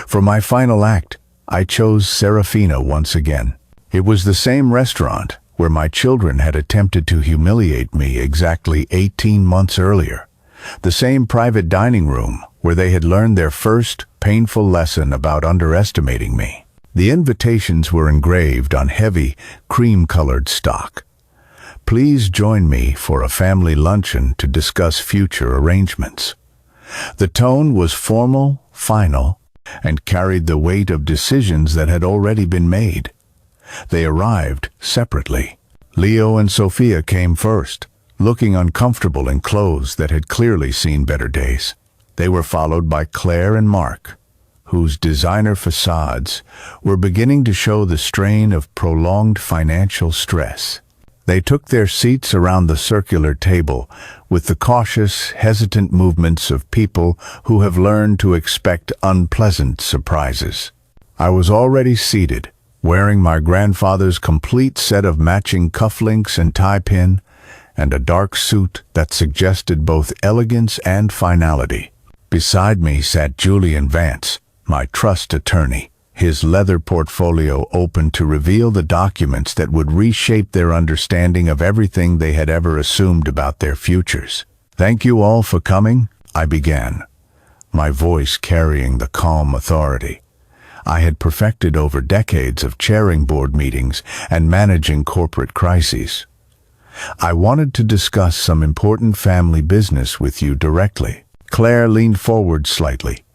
For my final act, I chose Serafina once again. It was the same restaurant where my children had attempted to humiliate me exactly 18 months earlier. The same private dining room where they had learned their first painful lesson about underestimating me. The invitations were engraved on heavy, cream-colored stock. "Please join me for a family luncheon to discuss future arrangements." The tone was formal, final, and carried the weight of decisions that had already been made. They arrived separately. Leo and Sophia came first, looking uncomfortable in clothes that had clearly seen better days. They were followed by Claire and Mark, whose designer facades were beginning to show the strain of prolonged financial stress. They took their seats around the circular table with the cautious, hesitant movements of people who have learned to expect unpleasant surprises. I was already seated, wearing my grandfather's complete set of matching cufflinks and tie pin, and a dark suit that suggested both elegance and finality. Beside me sat Julian Vance, my trust attorney, his leather portfolio open to reveal the documents that would reshape their understanding of everything they had ever assumed about their futures. "Thank you all for coming," I began, my voice carrying the calm authority I had perfected over decades of chairing board meetings and managing corporate crises. "I wanted to discuss some important family business with you directly." Claire leaned forward slightly,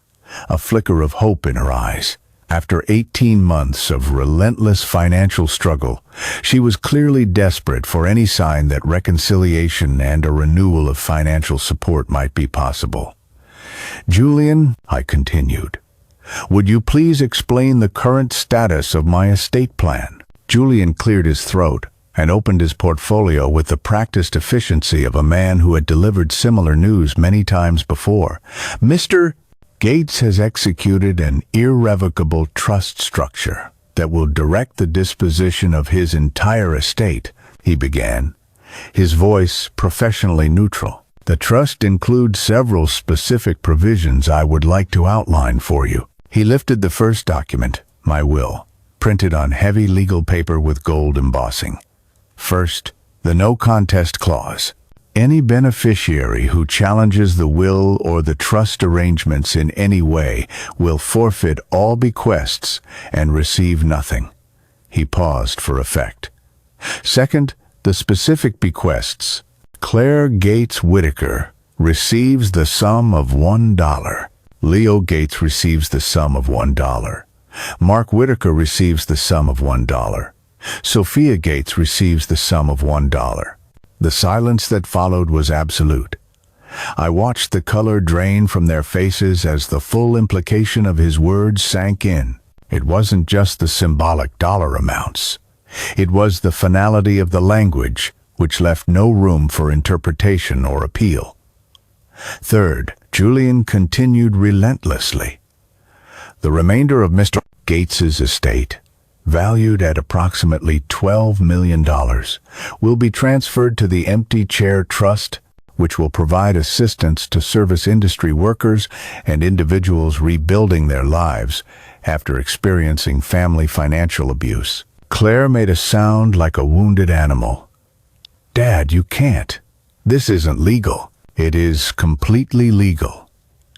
a flicker of hope in her eyes. After 18 months of relentless financial struggle, she was clearly desperate for any sign that reconciliation and a renewal of financial support might be possible. "Julian," I continued, "would you please explain the current status of my estate plan?" Julian cleared his throat and opened his portfolio with the practiced efficiency of a man who had delivered similar news many times before. "Mr. Gates has executed an irrevocable trust structure that will direct the disposition of his entire estate," he began, his voice professionally neutral. "The trust includes several specific provisions I would like to outline for you." He lifted the first document, my will, printed on heavy legal paper with gold embossing. First, the no contest clause. Any beneficiary who challenges the will or the trust arrangements in any way will forfeit all bequests and receive nothing. He paused for effect. Second, the specific bequests. Claire Gates Whitaker receives the sum of $1. Leo Gates receives the sum of $1. Mark Whitaker receives the sum of $1. Sophia Gates receives the sum of $1. The silence that followed was absolute. I watched the color drain from their faces as the full implication of his words sank in. It wasn't just the symbolic dollar amounts. It was the finality of the language, which left no room for interpretation or appeal. Third, Julian continued relentlessly. The remainder of Mr. Gates's estate, valued at approximately $12 million, will be transferred to the Empty Chair Trust, which will provide assistance to service industry workers and individuals rebuilding their lives after experiencing family financial abuse. Claire made a sound like a wounded animal. "Dad, you can't. This isn't legal." "It is completely legal,"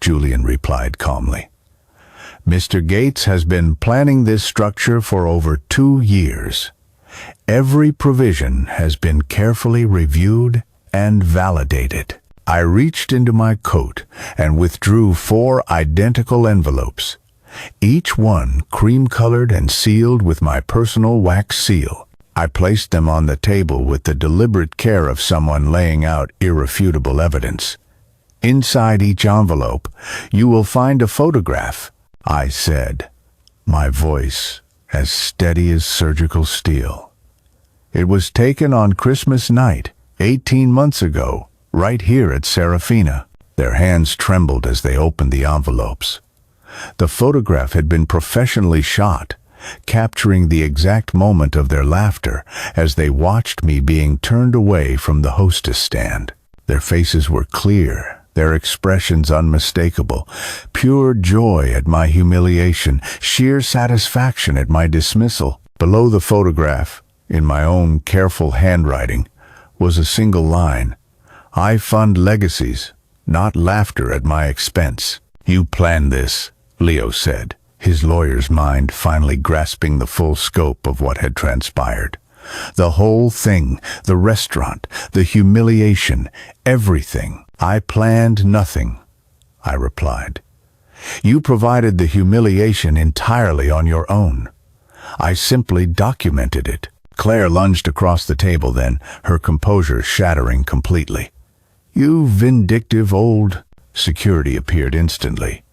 Julian replied calmly. "Mr. Gates has been planning this structure for over 2 years. Every provision has been carefully reviewed and validated." I reached into my coat and withdrew 4 identical envelopes, each one cream-colored and sealed with my personal wax seal. I placed them on the table with the deliberate care of someone laying out irrefutable evidence. "Inside each envelope, you will find a photograph," I said, my voice as steady as surgical steel. "It was taken on Christmas night, 18 months ago, right here at Serafina." Their hands trembled as they opened the envelopes. The photograph had been professionally shot, capturing the exact moment of their laughter as they watched me being turned away from the hostess stand. Their faces were clear, their expressions unmistakable, pure joy at my humiliation, sheer satisfaction at my dismissal. Below the photograph, in my own careful handwriting, was a single line: "I fund legacies, not laughter at my expense." "You planned this," Leo said, his lawyer's mind finally grasping the full scope of what had transpired. "The whole thing, the restaurant, the humiliation, everything." "I planned nothing," I replied. "You provided the humiliation entirely on your own. I simply documented it." Claire lunged across the table then, her composure shattering completely. "You vindictive old—" Security appeared instantly.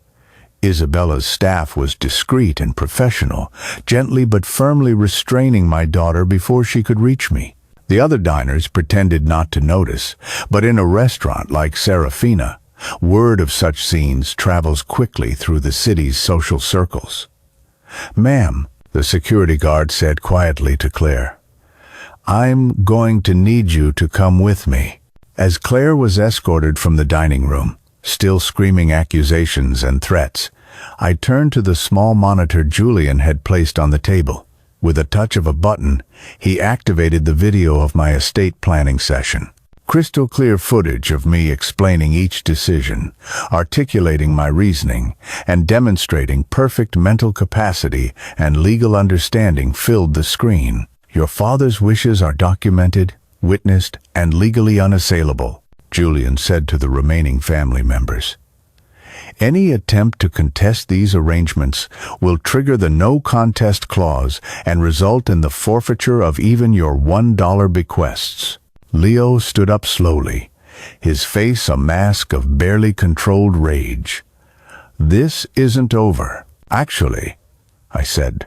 Isabella's staff was discreet and professional, gently but firmly restraining my daughter before she could reach me. The other diners pretended not to notice, but in a restaurant like Serafina, word of such scenes travels quickly through the city's social circles. "Ma'am," the security guard said quietly to Claire, "I'm going to need you to come with me." As Claire was escorted from the dining room, still screaming accusations and threats, I turned to the small monitor Julian had placed on the table. With a touch of a button, he activated the video of my estate planning session. Crystal clear footage of me explaining each decision, articulating my reasoning, and demonstrating perfect mental capacity and legal understanding filled the screen. "Your father's wishes are documented, witnessed, and legally unassailable," Julian said to the remaining family members. "Any attempt to contest these arrangements will trigger the no contest clause and result in the forfeiture of even your $1 bequests." Leo stood up slowly, his face a mask of barely controlled rage. "This isn't over. Actually," I said,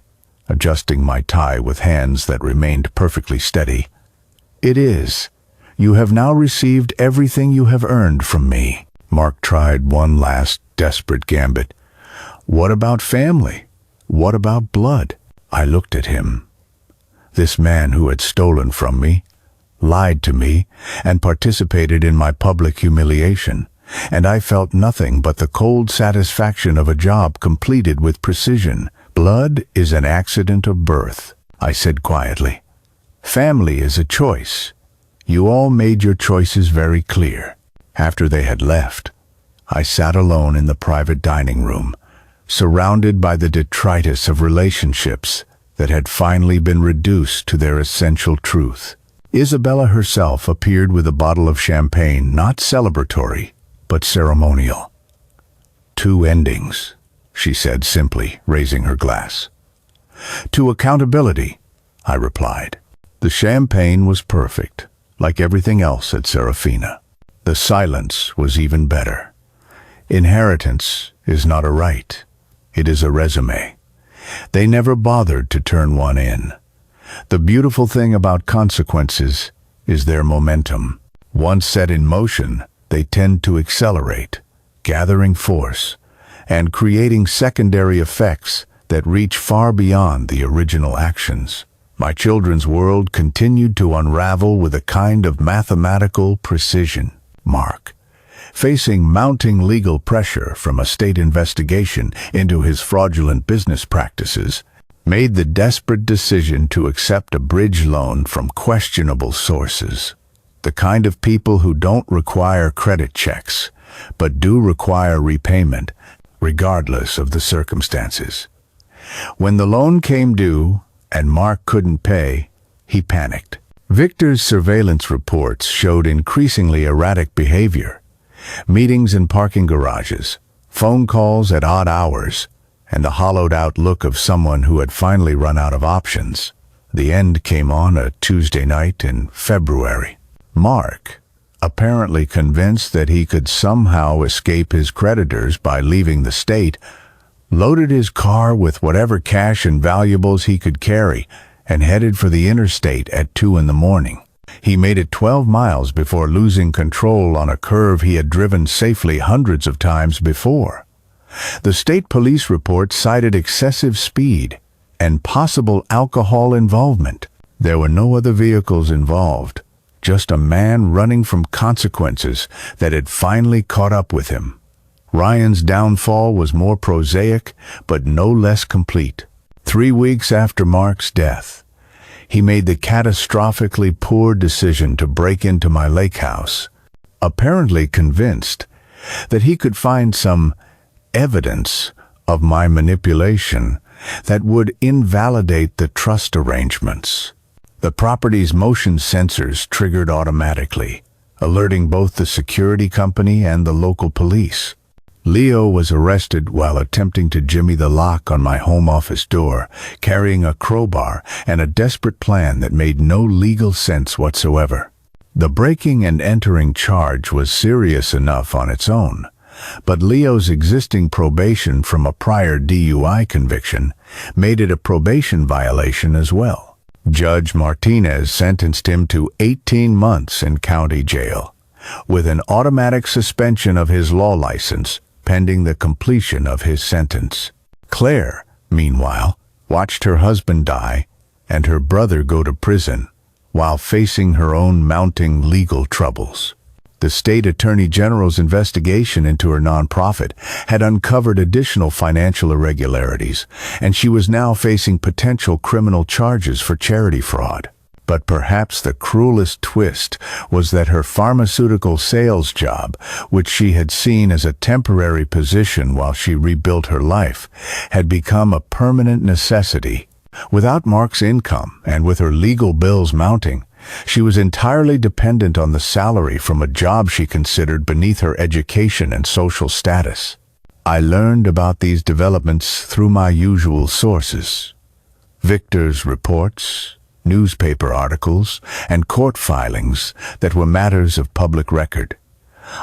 adjusting my tie with hands that remained perfectly steady, "it is. You have now received everything you have earned from me." Mark tried one last desperate gambit. "What about family? What about blood?" I looked at him. This man who had stolen from me, lied to me, and participated in my public humiliation, and I felt nothing but the cold satisfaction of a job completed with precision. "Blood is an accident of birth," I said quietly. "Family is a choice. You all made your choices very clear." After they had left, I sat alone in the private dining room, surrounded by the detritus of relationships that had finally been reduced to their essential truth. Isabella herself appeared with a bottle of champagne, not celebratory, but ceremonial. "Two endings," she said simply, raising her glass. "To accountability," I replied. The champagne was perfect, like everything else at Serafina. The silence was even better. Inheritance is not a right. It is a resume. They never bothered to turn one in. The beautiful thing about consequences is their momentum. Once set in motion, they tend to accelerate, gathering force, and creating secondary effects that reach far beyond the original actions. My children's world continued to unravel with a kind of mathematical precision. Mark, facing mounting legal pressure from a state investigation into his fraudulent business practices, made the desperate decision to accept a bridge loan from questionable sources. The kind of people who don't require credit checks, but do require repayment, regardless of the circumstances. When the loan came due and Mark couldn't pay, he panicked. Victor's surveillance reports showed increasingly erratic behavior. Meetings in parking garages, phone calls at odd hours, and the hollowed-out look of someone who had finally run out of options. The end came on a Tuesday night in February. Mark, apparently convinced that he could somehow escape his creditors by leaving the state, loaded his car with whatever cash and valuables he could carry and headed for the interstate at 2 in the morning. He made it 12 miles before losing control on a curve he had driven safely hundreds of times before. The state police report cited excessive speed and possible alcohol involvement. There were no other vehicles involved, just a man running from consequences that had finally caught up with him. Ryan's downfall was more prosaic, but no less complete. 3 weeks after Mark's death, he made the catastrophically poor decision to break into my lake house, apparently convinced that he could find some evidence of my manipulation that would invalidate the trust arrangements. The property's motion sensors triggered automatically, alerting both the security company and the local police. Leo was arrested while attempting to jimmy the lock on my home office door, carrying a crowbar and a desperate plan that made no legal sense whatsoever. The breaking and entering charge was serious enough on its own, but Leo's existing probation from a prior DUI conviction made it a probation violation as well. Judge Martinez sentenced him to 18 months in county jail, with an automatic suspension of his law license pending the completion of his sentence. Claire, meanwhile, watched her husband die and her brother go to prison while facing her own mounting legal troubles. The state attorney general's investigation into her nonprofit had uncovered additional financial irregularities, and she was now facing potential criminal charges for charity fraud. But perhaps the cruelest twist was that her pharmaceutical sales job, which she had seen as a temporary position while she rebuilt her life, had become a permanent necessity. Without Mark's income and with her legal bills mounting, she was entirely dependent on the salary from a job she considered beneath her education and social status. I learned about these developments through my usual sources: Victor's reports, newspaper articles, and court filings that were matters of public record.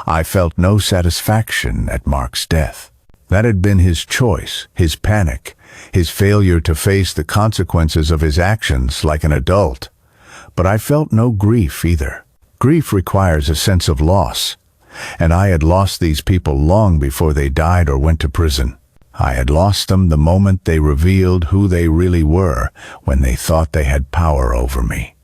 I felt no satisfaction at Mark's death. That had been his choice, his panic, his failure to face the consequences of his actions like an adult. But I felt no grief either. Grief requires a sense of loss, and I had lost these people long before they died or went to prison. I had lost them the moment they revealed who they really were, when they thought they had power over me.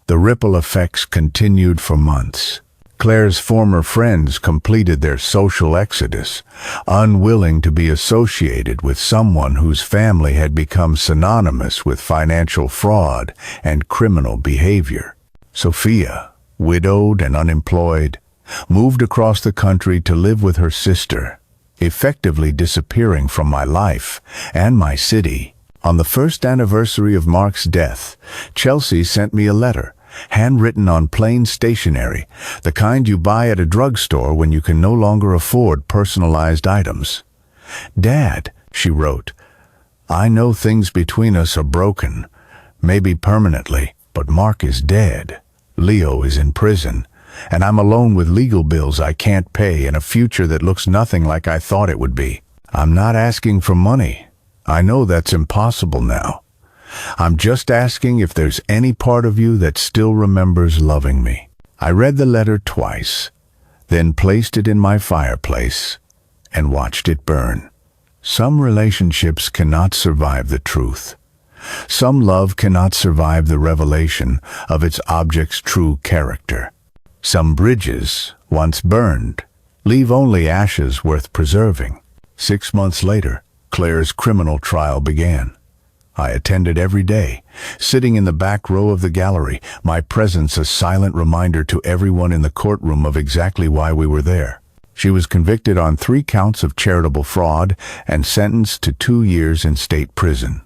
The ripple effects continued for months. Claire's former friends completed their social exodus, unwilling to be associated with someone whose family had become synonymous with financial fraud and criminal behavior. Sophia, widowed and unemployed, moved across the country to live with her sister, effectively disappearing from my life and my city. On the first anniversary of Mark's death, Chelsea sent me a letter, handwritten on plain stationery, the kind you buy at a drugstore when you can no longer afford personalized items. "Dad," she wrote, "I know things between us are broken, maybe permanently, but Mark is dead. Leo is in prison, and I'm alone with legal bills I can't pay and a future that looks nothing like I thought it would be. I'm not asking for money. I know that's impossible now. I'm just asking if there's any part of you that still remembers loving me." I read the letter twice, then placed it in my fireplace and watched it burn. Some relationships cannot survive the truth. Some love cannot survive the revelation of its object's true character. Some bridges, once burned, leave only ashes worth preserving. 6 months later, Claire's criminal trial began. I attended every day, sitting in the back row of the gallery, my presence a silent reminder to everyone in the courtroom of exactly why we were there. She was convicted on 3 counts of charitable fraud and sentenced to 2 years in state prison.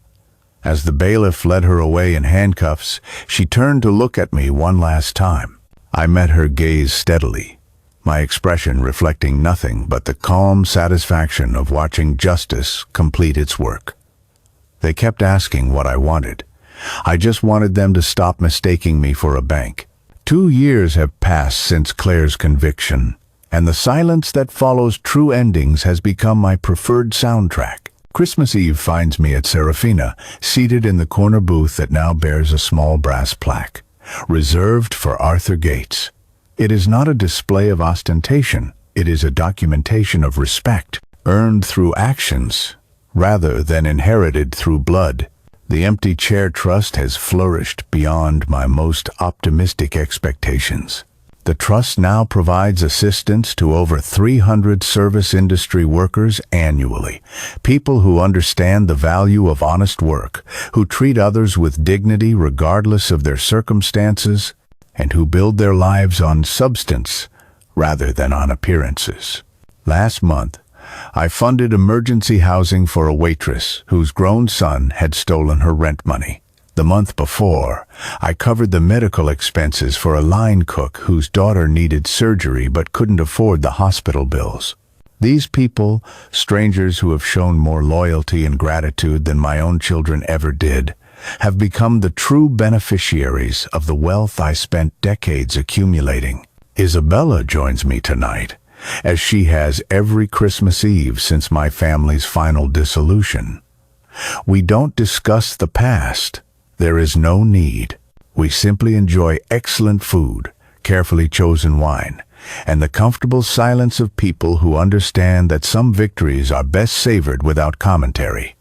As the bailiff led her away in handcuffs, she turned to look at me one last time. I met her gaze steadily, my expression reflecting nothing but the calm satisfaction of watching justice complete its work. They kept asking what I wanted. I just wanted them to stop mistaking me for a bank. 2 years have passed since Claire's conviction, and the silence that follows true endings has become my preferred soundtrack. Christmas Eve finds me at Serafina, seated in the corner booth that now bears a small brass plaque, reserved for Arthur Gates. It is not a display of ostentation. It is a documentation of respect, earned through actions rather than inherited through blood. The empty chair trust has flourished beyond my most optimistic expectations. The trust now provides assistance to over 300 service industry workers annually, people who understand the value of honest work, who treat others with dignity regardless of their circumstances, and who build their lives on substance rather than on appearances. Last month, I funded emergency housing for a waitress whose grown son had stolen her rent money. The month before, I covered the medical expenses for a line cook whose daughter needed surgery but couldn't afford the hospital bills. These people, strangers who have shown more loyalty and gratitude than my own children ever did, have become the true beneficiaries of the wealth I spent decades accumulating. Isabella joins me tonight, as she has every Christmas Eve since my family's final dissolution. We don't discuss the past. There is no need. We simply enjoy excellent food, carefully chosen wine, and the comfortable silence of people who understand that some victories are best savored without commentary.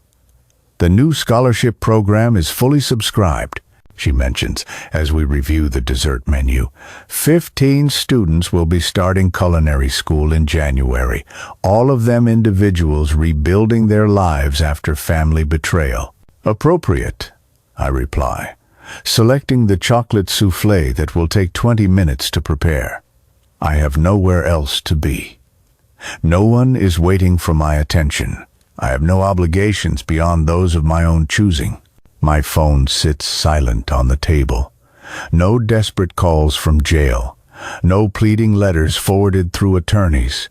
The new scholarship program is fully subscribed, she mentions as we review the dessert menu. 15 students will be starting culinary school in January, all of them individuals rebuilding their lives after family betrayal. Appropriate, I reply, selecting the chocolate soufflé that will take 20 minutes to prepare. I have nowhere else to be. No one is waiting for my attention. I have no obligations beyond those of my own choosing. My phone sits silent on the table. No desperate calls from jail. No pleading letters forwarded through attorneys.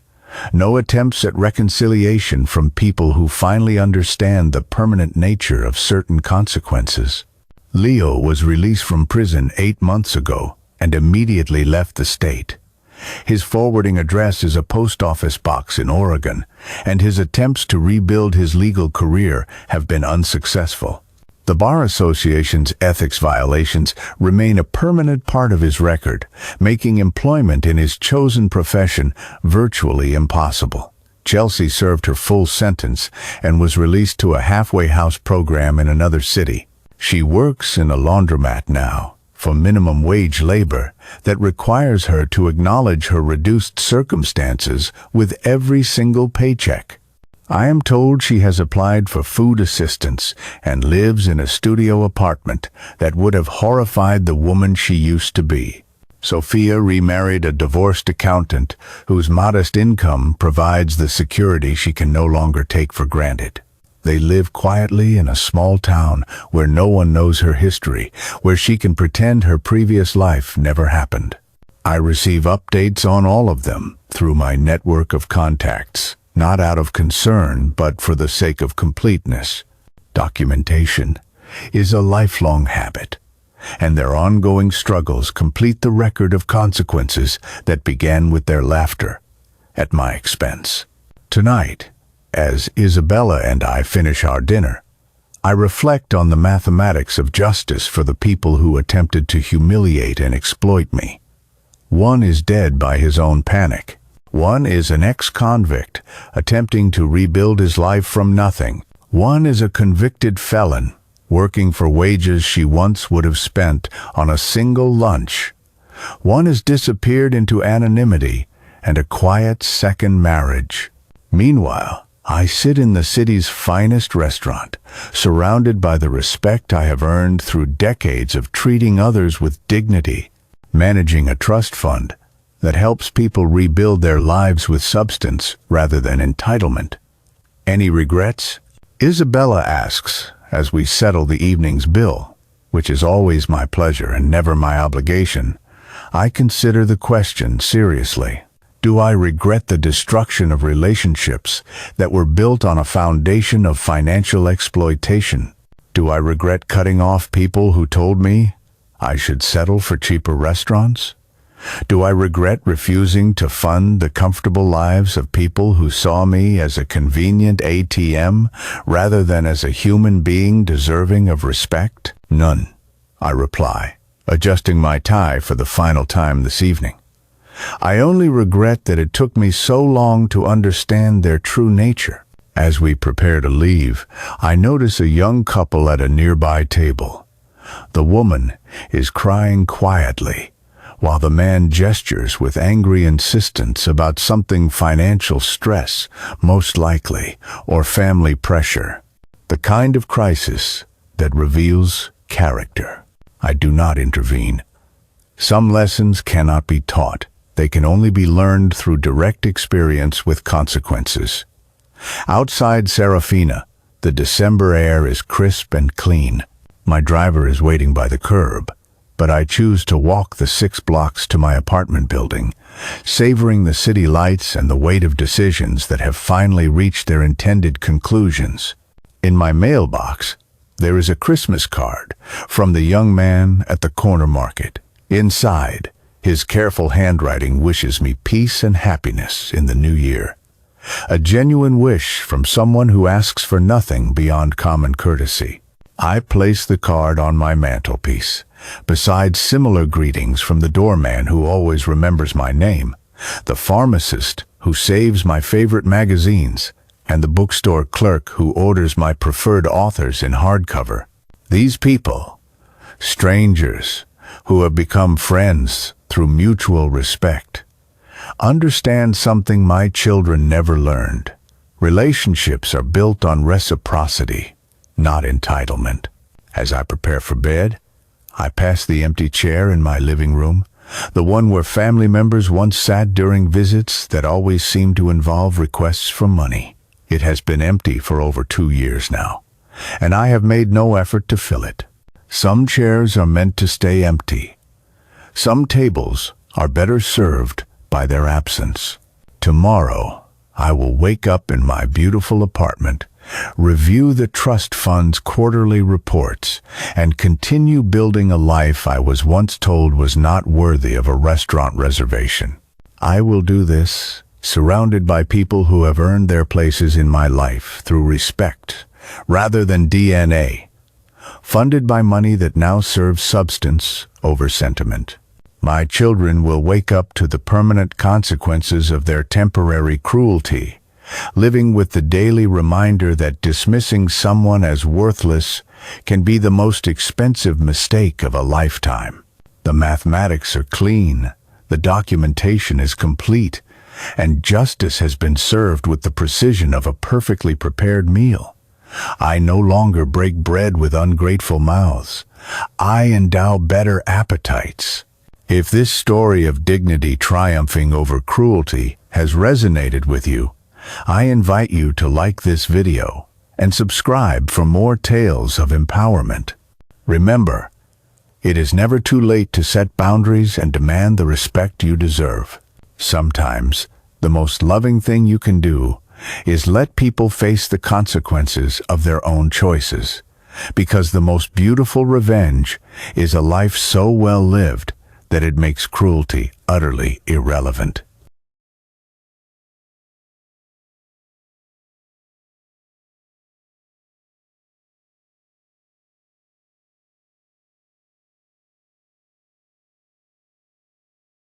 No attempts at reconciliation from people who finally understand the permanent nature of certain consequences. Leo was released from prison 8 months ago and immediately left the state. His forwarding address is a post office box in Oregon, and his attempts to rebuild his legal career have been unsuccessful. The Bar Association's ethics violations remain a permanent part of his record, making employment in his chosen profession virtually impossible. Chelsea served her full sentence and was released to a halfway house program in another city. She works in a laundromat now, for minimum wage labor that requires her to acknowledge her reduced circumstances with every single paycheck. I am told she has applied for food assistance and lives in a studio apartment that would have horrified the woman she used to be. Sophia remarried a divorced accountant whose modest income provides the security she can no longer take for granted. They live quietly in a small town where no one knows her history, where she can pretend her previous life never happened. I receive updates on all of them through my network of contacts, not out of concern, but for the sake of completeness. Documentation is a lifelong habit, and their ongoing struggles complete the record of consequences that began with their laughter at my expense. Tonight, as Isabella and I finish our dinner, I reflect on the mathematics of justice for the people who attempted to humiliate and exploit me. One is dead by his own panic. One is an ex-convict attempting to rebuild his life from nothing. One is a convicted felon working for wages she once would have spent on a single lunch. One has disappeared into anonymity and a quiet second marriage. Meanwhile, I sit in the city's finest restaurant, surrounded by the respect I have earned through decades of treating others with dignity, managing a trust fund that helps people rebuild their lives with substance rather than entitlement. Any regrets? Isabella asks as we settle the evening's bill, which is always my pleasure and never my obligation. I consider the question seriously. Do I regret the destruction of relationships that were built on a foundation of financial exploitation? Do I regret cutting off people who told me I should settle for cheaper restaurants? Do I regret refusing to fund the comfortable lives of people who saw me as a convenient ATM rather than as a human being deserving of respect? None, I reply, adjusting my tie for the final time this evening. I only regret that it took me so long to understand their true nature. As we prepare to leave, I notice a young couple at a nearby table. The woman is crying quietly, while the man gestures with angry insistence about something financial stress, most likely, or family pressure. The kind of crisis that reveals character. I do not intervene. Some lessons cannot be taught. They can only be learned through direct experience with consequences. Outside Serafina, the December air is crisp and clean. My driver is waiting by the curb, but I choose to walk the 6 blocks to my apartment building, savoring the city lights and the weight of decisions that have finally reached their intended conclusions. In my mailbox, there is a Christmas card from the young man at the corner market. Inside, his careful handwriting wishes me peace and happiness in the new year. A genuine wish from someone who asks for nothing beyond common courtesy. I place the card on my mantelpiece, beside similar greetings from the doorman who always remembers my name, the pharmacist who saves my favorite magazines, and the bookstore clerk who orders my preferred authors in hardcover. These people, strangers who have become friends through mutual respect, understand something my children never learned. Relationships are built on reciprocity, not entitlement. As I prepare for bed, I pass the empty chair in my living room, the one where family members once sat during visits that always seemed to involve requests for money. It has been empty for over 2 years now, and I have made no effort to fill it. Some chairs are meant to stay empty. Some tables are better served by their absence. Tomorrow, I will wake up in my beautiful apartment, review the trust fund's quarterly reports, and continue building a life I was once told was not worthy of a restaurant reservation. I will do this surrounded by people who have earned their places in my life through respect rather than DNA, funded by money that now serves substance over sentiment. My children will wake up to the permanent consequences of their temporary cruelty, living with the daily reminder that dismissing someone as worthless can be the most expensive mistake of a lifetime. The mathematics are clean, the documentation is complete, and justice has been served with the precision of a perfectly prepared meal. I no longer break bread with ungrateful mouths. I endow better appetites. If this story of dignity triumphing over cruelty has resonated with you, I invite you to like this video and subscribe for more tales of empowerment. Remember, it is never too late to set boundaries and demand the respect you deserve. Sometimes, the most loving thing you can do is let people face the consequences of their own choices, because the most beautiful revenge is a life so well lived that it makes cruelty utterly irrelevant.